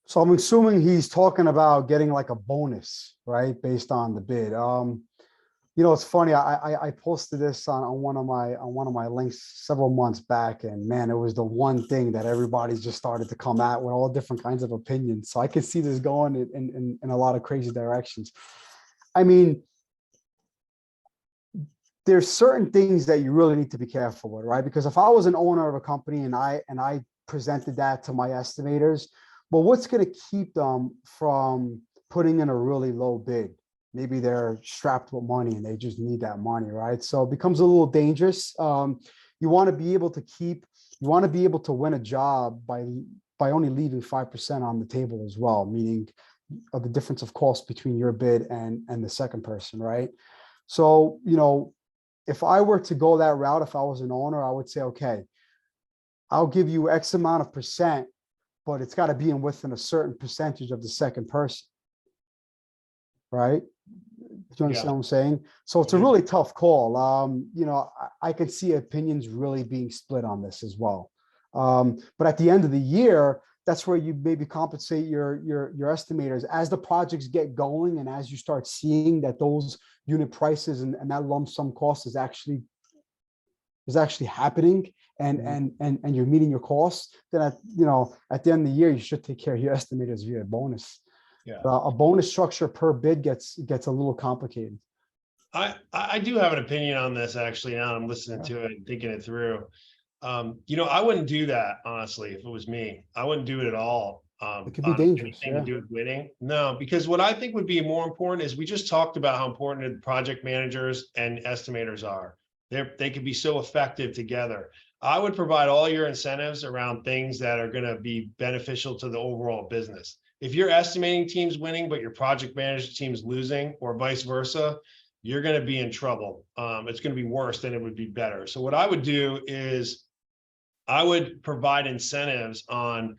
So I'm assuming he's talking about getting like a bonus, right, based on the bid. It's funny. I posted this on one of my links several months back, and man, it was the one thing that everybody's just started to come at with all different kinds of opinions. So I could see this going in a lot of crazy directions. I mean, there's certain things that you really need to be careful with, right? Because if I was an owner of a company and I presented that to my estimators, well, what's going to keep them from putting in a really low bid? Maybe they're strapped with money and they just need that money, right? So it becomes a little dangerous. You want to be able to win a job by only leaving 5% on the table as well, meaning of the difference of cost between your bid and the second person, right? So, if I were to go that route, if I was an owner, I would say, okay, I'll give you X amount of percent, but it's got to be within a certain percentage of the second person, right? you understand what I'm saying? So it's a really tough call. You know, I can see opinions really being split on this as well. But at the end of the year, that's where you maybe compensate your estimators as the projects get going and as you start seeing that those unit prices and that lump sum cost is actually happening and you're meeting your costs. Then at the end of the year, you should take care of your estimators via bonus. Yeah. A bonus structure per bid gets a little complicated. I do have an opinion on this actually. Now I'm listening to it and thinking it through. You know, I wouldn't do that honestly if it was me. I wouldn't do it at all. It could be dangerous. Anything to do with winning. No, because what I think would be more important is we just talked about how important project managers and estimators are. They could be so effective together. I would provide all your incentives around things that are going to be beneficial to the overall business. If your estimating team's winning, but your project manager team's losing, or vice versa, you're going to be in trouble. It's going to be worse than it would be better. So what I would do is I would provide incentives on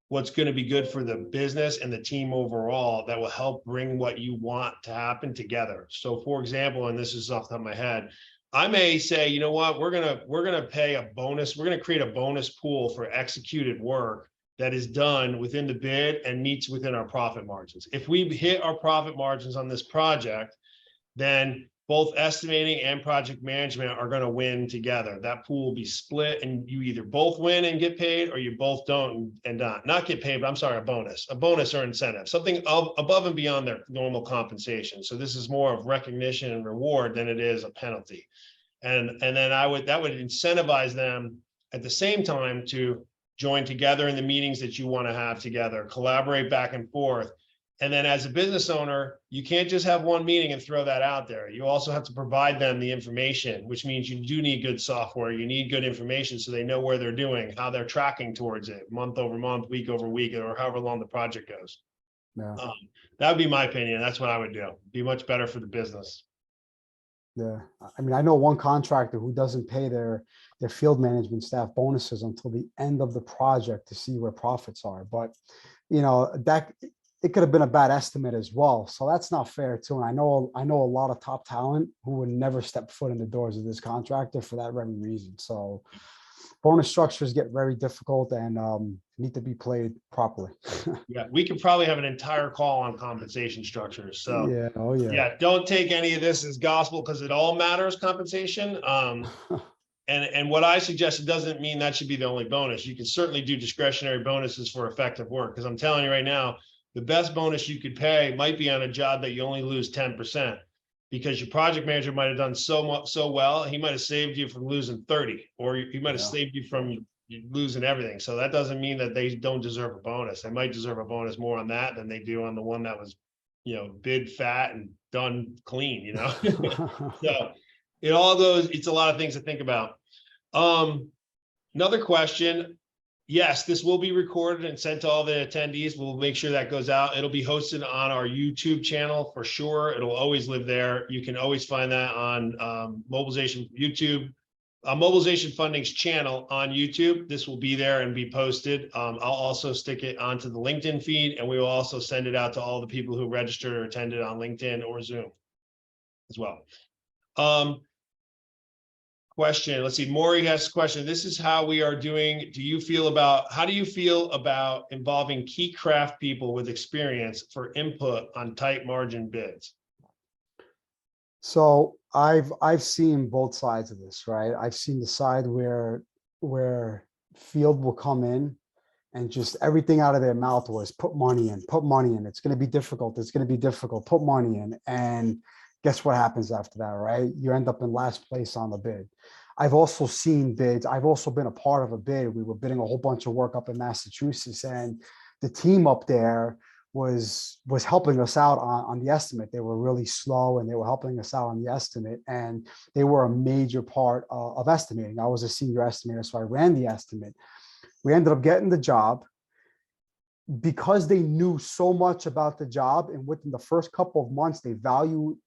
what's going to be good for the business and the team overall that will help bring what you want to happen together. So for example, and this is off the top of my head, I may say, you know what, we're gonna pay a bonus. We're gonna create a bonus pool for executed work that is done within the bid and meets within our profit margins. If we hit our profit margins on this project, then both estimating and project management are going to win together. That pool will be split and you either both win and get paid or you both don't and not get paid, but I'm sorry, a bonus or incentive, something above and beyond their normal compensation. So this is more of recognition and reward than it is a penalty. And then that would incentivize them at the same time to join together in the meetings that you want to have together, collaborate back and forth. And then as a business owner, you can't just have one meeting and throw that out there. You also have to provide them the information, which means you do need good software. You need good information so they know where they're doing, how they're tracking towards it, month over month, week over week, or however long the project goes. Yeah. That would be my opinion. That's what I would do. Be much better for the business. Yeah. I mean, I know one contractor who doesn't pay their field management staff bonuses until the end of the project to see where profits are. But, you know, that it could have been a bad estimate as well. So that's not fair too. And I know a lot of top talent who would never step foot in the doors of this contractor for that very reason. So bonus structures get very difficult and need to be played properly. Yeah, we could probably have an entire call on compensation structures. So yeah, oh yeah. Yeah, don't take any of this as gospel because it all matters, compensation. And what I suggest, it doesn't mean that should be the only bonus. You can certainly do discretionary bonuses for effective work. Because I'm telling you right now, the best bonus you could pay might be on a job that you only lose 10%, because your project manager might have done so well, he might have saved you from losing 30, or he might have saved you from losing everything. So that doesn't mean that they don't deserve a bonus. They might deserve a bonus more on that than they do on the one that was, you know, bid fat and done clean, you know. So it all goes, it's a lot of things to think about. Another question. Yes, this will be recorded and sent to all the attendees. We'll make sure that goes out. It'll be hosted on our YouTube channel for sure. It'll always live there. You can always find that on Mobilization YouTube, Mobilization Funding's channel on YouTube. This will be there and be posted. I'll also stick it onto the LinkedIn feed, and we will also send it out to all the people who registered or attended on LinkedIn or Zoom as well. Question. Let's see. Maury has a question. This is how we are doing. How do you feel about involving key craft people with experience for input on tight margin bids? So I've seen both sides of this, right? I've seen the side where field will come in and just everything out of their mouth was put money in. It's going to be difficult. Put money in. And guess what happens after that, right? You end up in last place on the bid. I've also seen bids. I've also been a part of a bid. We were bidding a whole bunch of work up in Massachusetts, and the team up there was helping us out on the estimate. They were really slow and they were helping us out on the estimate, and they were a major part of estimating. I was a senior estimator, so I ran the estimate. We ended up getting the job because they knew so much about the job, and within the first couple of months, they valued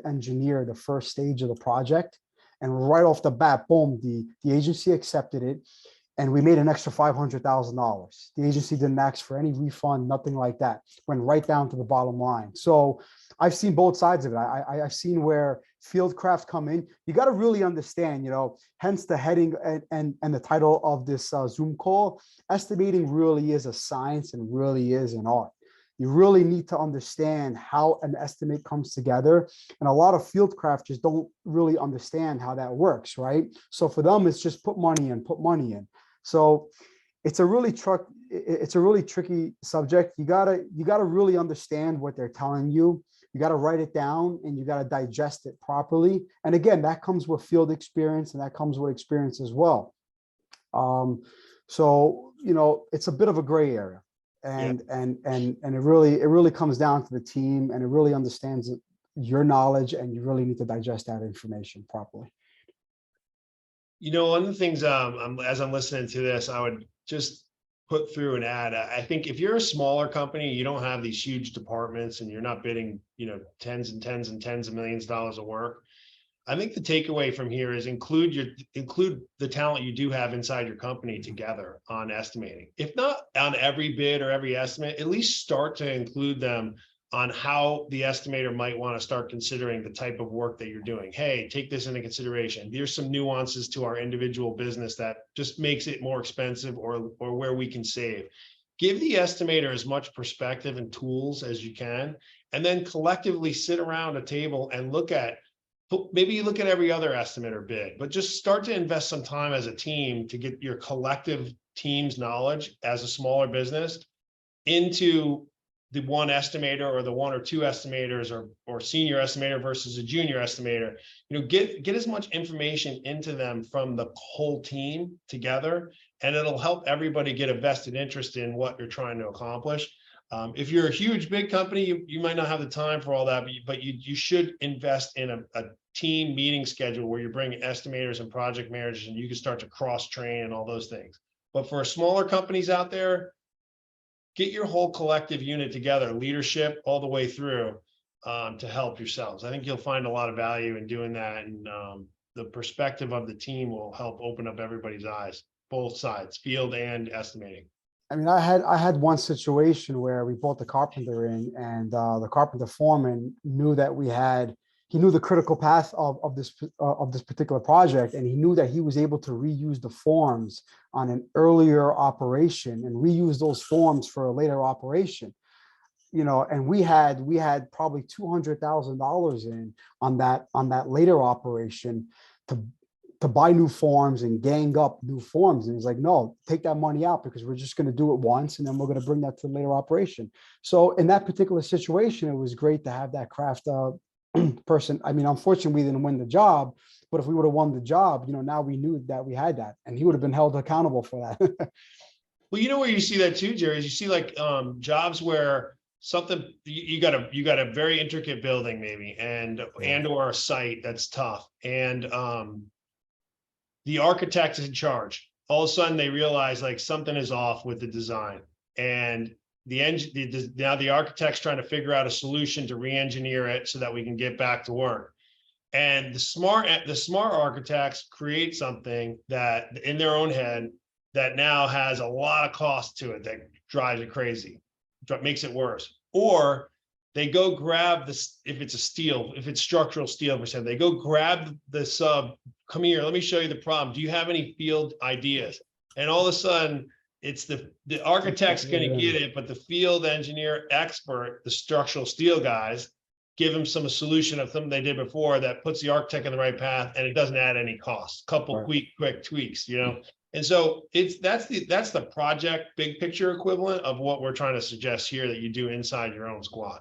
engineer the first stage of the project. And right off the bat, boom, the agency accepted it. and we made an extra $500,000. The agency didn't ask for any refund, nothing like that. Went right down to the bottom line. So I've seen both sides of it. I've seen where field craft come in. You got to really understand, hence the heading and the title of this Zoom call. Estimating really is a science and really is an art. You really need to understand how an estimate comes together. And a lot of field crafters don't really understand how that works, right? So for them, it's just put money in, put money in. So it's a really tricky subject. You gotta really understand what they're telling you. You got to write it down and you got to digest it properly. And again, that comes with field experience and that comes with experience as well. So, it's a bit of a gray area, and it really comes down to the team, and it really understands your knowledge, and you really need to digest that information properly. One of the things, as I'm listening to this, I would just put through an ad. I think if you're a smaller company, you don't have these huge departments and you're not bidding, tens and tens and tens of millions of dollars of work. I think the takeaway from here is include the talent you do have inside your company together on estimating. If not on every bid or every estimate, at least start to include them on how the estimator might want to start considering the type of work that you're doing. Hey, take this into consideration. There's some nuances to our individual business that just makes it more expensive or where we can save. Give the estimator as much perspective and tools as you can, and then collectively sit around a table and maybe you look at every other estimator bid, but just start to invest some time as a team to get your collective team's knowledge as a smaller business into the one estimator or the one or two estimators or senior estimator versus a junior estimator. Get as much information into them from the whole team together, and it'll help everybody get a vested interest in what you're trying to accomplish. If you're a huge, big company, you might not have the time for all that, but you should invest in a team meeting schedule where you're bringing estimators and project managers, and you can start to cross-train and all those things. But for smaller companies out there, get your whole collective unit together, leadership all the way through, to help yourselves. I think you'll find a lot of value in doing that, and the perspective of the team will help open up everybody's eyes, both sides, field and estimating. I mean, I had one situation where we brought the carpenter in, and the carpenter foreman knew that he knew the critical path of this particular project, and he knew that he was able to reuse the forms on an earlier operation and reuse those forms for a later operation. And we had probably $200,000 in on that later operation to buy new forms and gang up new forms. And he's like, no, take that money out, because we're just going to do it once, and then we're going to bring that to the later operation. So in that particular situation, it was great to have that craft person. I mean, unfortunately, we didn't win the job, but if we would have won the job, now we knew that we had that, and he would have been held accountable for that. Well, where you see that too, Jerry, is you see like jobs where something you got a very intricate building maybe and or a site that's tough, and the architect is in charge. All of a sudden they realize like something is off with the design, and now the architect's trying to figure out a solution to re-engineer it so that we can get back to work. And the smart architects create something that in their own head that now has a lot of cost to it that drives it crazy, makes it worse. Or they go grab this, if it's structural steel percent, they go grab the sub, come here, let me show you the problem. Do you have any field ideas? And all of a sudden, it's the architect's going to get it, but the field engineer expert, the structural steel guys, give them some solution of something they did before that puts the architect on the right path, and it doesn't add any cost. Couple quick tweaks, And so that's the project big picture equivalent of what we're trying to suggest here that you do inside your own squad.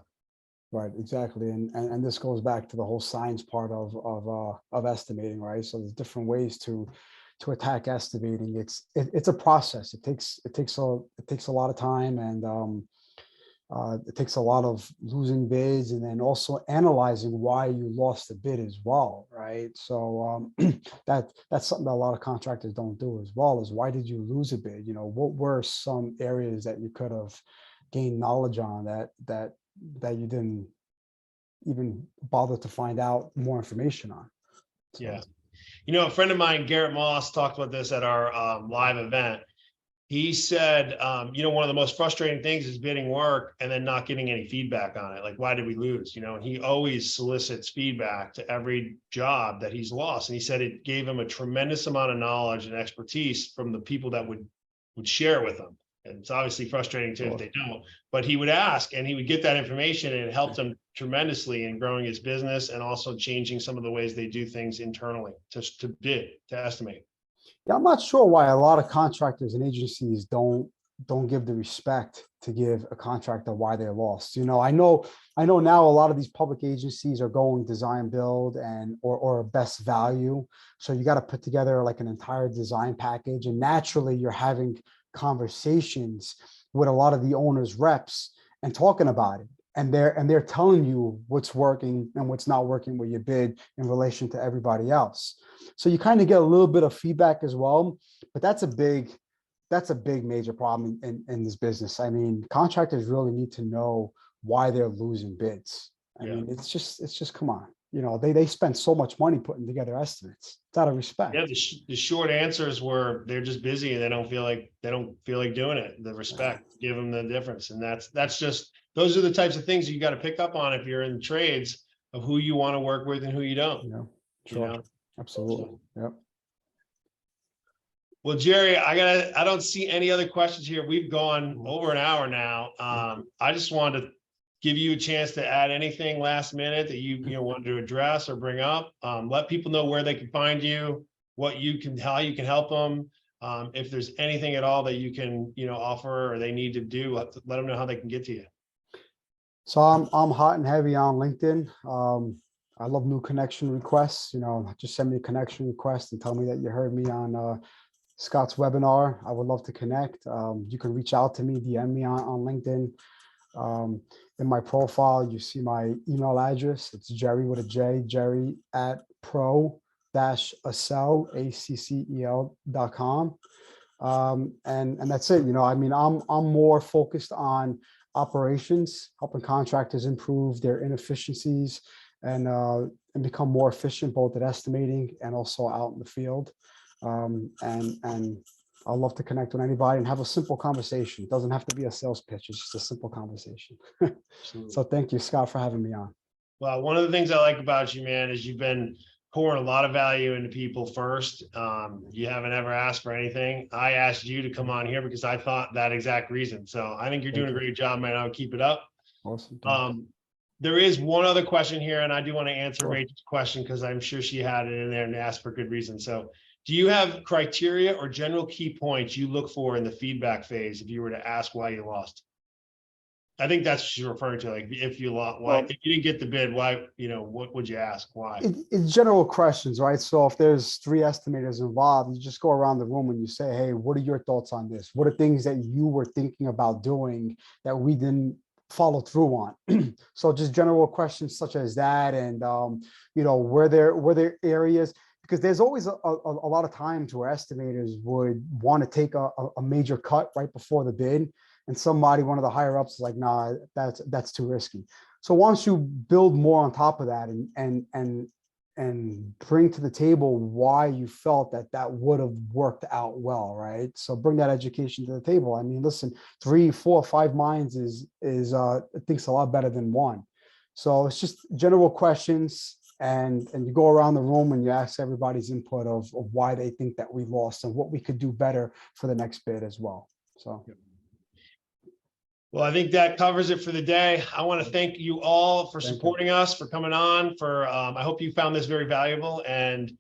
Right, exactly, and this goes back to the whole science part of estimating, right? So there's different ways to attack estimating. It's a process. It takes a lot of time, and it takes a lot of losing bids, and then also analyzing why you lost the bid as well, right? So that's something that a lot of contractors don't do as well, is why did you lose a bid? What were some areas that you could have gained knowledge on that you didn't even bother to find out more information on? So. Yeah. You know, a friend of mine, Garrett Moss, talked about this at our live event. He said, you know, one of the most frustrating things is bidding work and then not getting any feedback on it. Like, why did we lose? You know, and he always solicits feedback to every job that he's lost. And he said it gave him a tremendous amount of knowledge and expertise from the people that would share with him. And it's obviously frustrating too if they don't, but he would ask and he would get that information, and it helped him tremendously in growing his business and also changing some of the ways they do things internally to bid, to estimate. Yeah, I'm not sure why a lot of contractors and agencies don't give the respect to give a contractor why they're lost. You know, I know now a lot of these public agencies are going design build and or best value. So you got to put together like an entire design package, and naturally you're having conversations with a lot of the owners' reps and talking about it. And they're telling you what's working and what's not working with your bid in relation to everybody else. So you kind of get a little bit of feedback as well, but that's a big major problem in this business. I mean, contractors really need to know why they're losing bids. I mean, it's just come on, you know, they spend so much money putting together estimates. It's out of respect. Yeah, the short answers were they're just busy and they don't feel like doing it. The respect, give them the difference, and that's just, those are the types of things you got to pick up on if you're in the trades, of who you want to work with and who you don't. Yeah, sure. You know? Absolutely. Yep. Well, Jerry, I don't see any other questions here. We've gone over an hour now. I just wanted to give you a chance to add anything last minute that you wanted to address or bring up. Let people know where they can find you, how you can help them. If there's anything at all that you can, offer or they need to do, let them know how they can get to you. So I'm hot and heavy on LinkedIn. I love new connection requests. Just send me a connection request and tell me that you heard me on Scott's webinar. I would love to connect. You can reach out to me, DM me on LinkedIn. In my profile, you see my email address. It's Jerry with a J, Jerry at pro-accel, ACCEL.com. And that's it. I mean, I'm more focused on operations, helping contractors improve their inefficiencies and become more efficient, both at estimating and also out in the field. And I'd love to connect with anybody and have a simple conversation. It doesn't have to be a sales pitch. It's just a simple conversation. So thank you, Scott, for having me on. Well, one of the things I like about you, man, is you've been pouring a lot of value into people first. You haven't ever asked for anything. I asked you to come on here because I thought that exact reason. So I think you're doing a great job, man. I'll keep it up. Awesome. There is one other question here, and I do want to answer Rachel's question because I'm sure she had it in there and asked for good reason. So do you have criteria or general key points you look for in the feedback phase if you were to ask why you lost? I think that's what she's referring to. Like, if you lost, why? If you didn't get the bid, why? What would you ask? Why? It's general questions, right? So if there's 3 estimators involved, you just go around the room and you say, "Hey, what are your thoughts on this? What are things that you were thinking about doing that we didn't follow through on?" So just general questions such as that, and were there areas. Because there's always a lot of times where estimators would want to take a major cut right before the bid, and one of the higher ups is like, "Nah, that's too risky." So once you build more on top of that and bring to the table why you felt that would have worked out well, right? So bring that education to the table. I mean, listen, 3, 4, 5 minds is thinks a lot better than one. So it's just general questions. And you go around the room and you ask everybody's input of why they think that we lost and what we could do better for the next bid as well. So. Well, I think that covers it for the day. I want to thank you all for supporting us, for coming on. I hope you found this very valuable and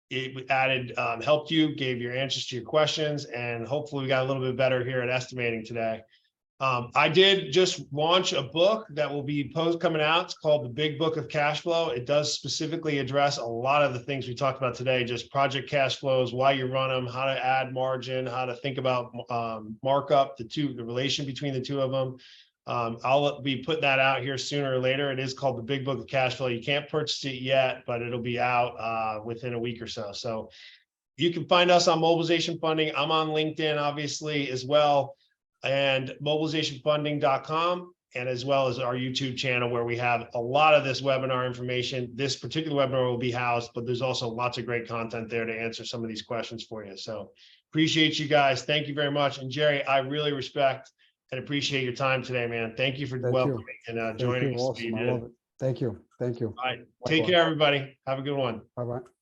it helped you, gave your answers to your questions, and hopefully we got a little bit better here at estimating today. I did just launch a book that will be coming out. It's called The Big Book of Cash Flow. It does specifically address a lot of the things we talked about today, just project cash flows, why you run them, how to add margin, how to think about markup, the relation between the two of them. I'll be putting that out here sooner or later. It is called The Big Book of Cash Flow. You can't purchase it yet, but it'll be out within a week or so. So you can find us on Mobilization Funding. I'm on LinkedIn, obviously, as well, and mobilizationfunding.com. and as well as our YouTube channel, where we have a lot of this webinar information. This particular webinar will be housed, but there's also lots of great content there to answer some of these questions for you. So appreciate you guys. Thank you very much. And Jerry, I really respect and appreciate your time today, man. Thank you for welcoming and Thank joining you. us. Awesome. I love it. Thank you. Thank you. All right. Take care, everybody. Have a good one. Bye-bye.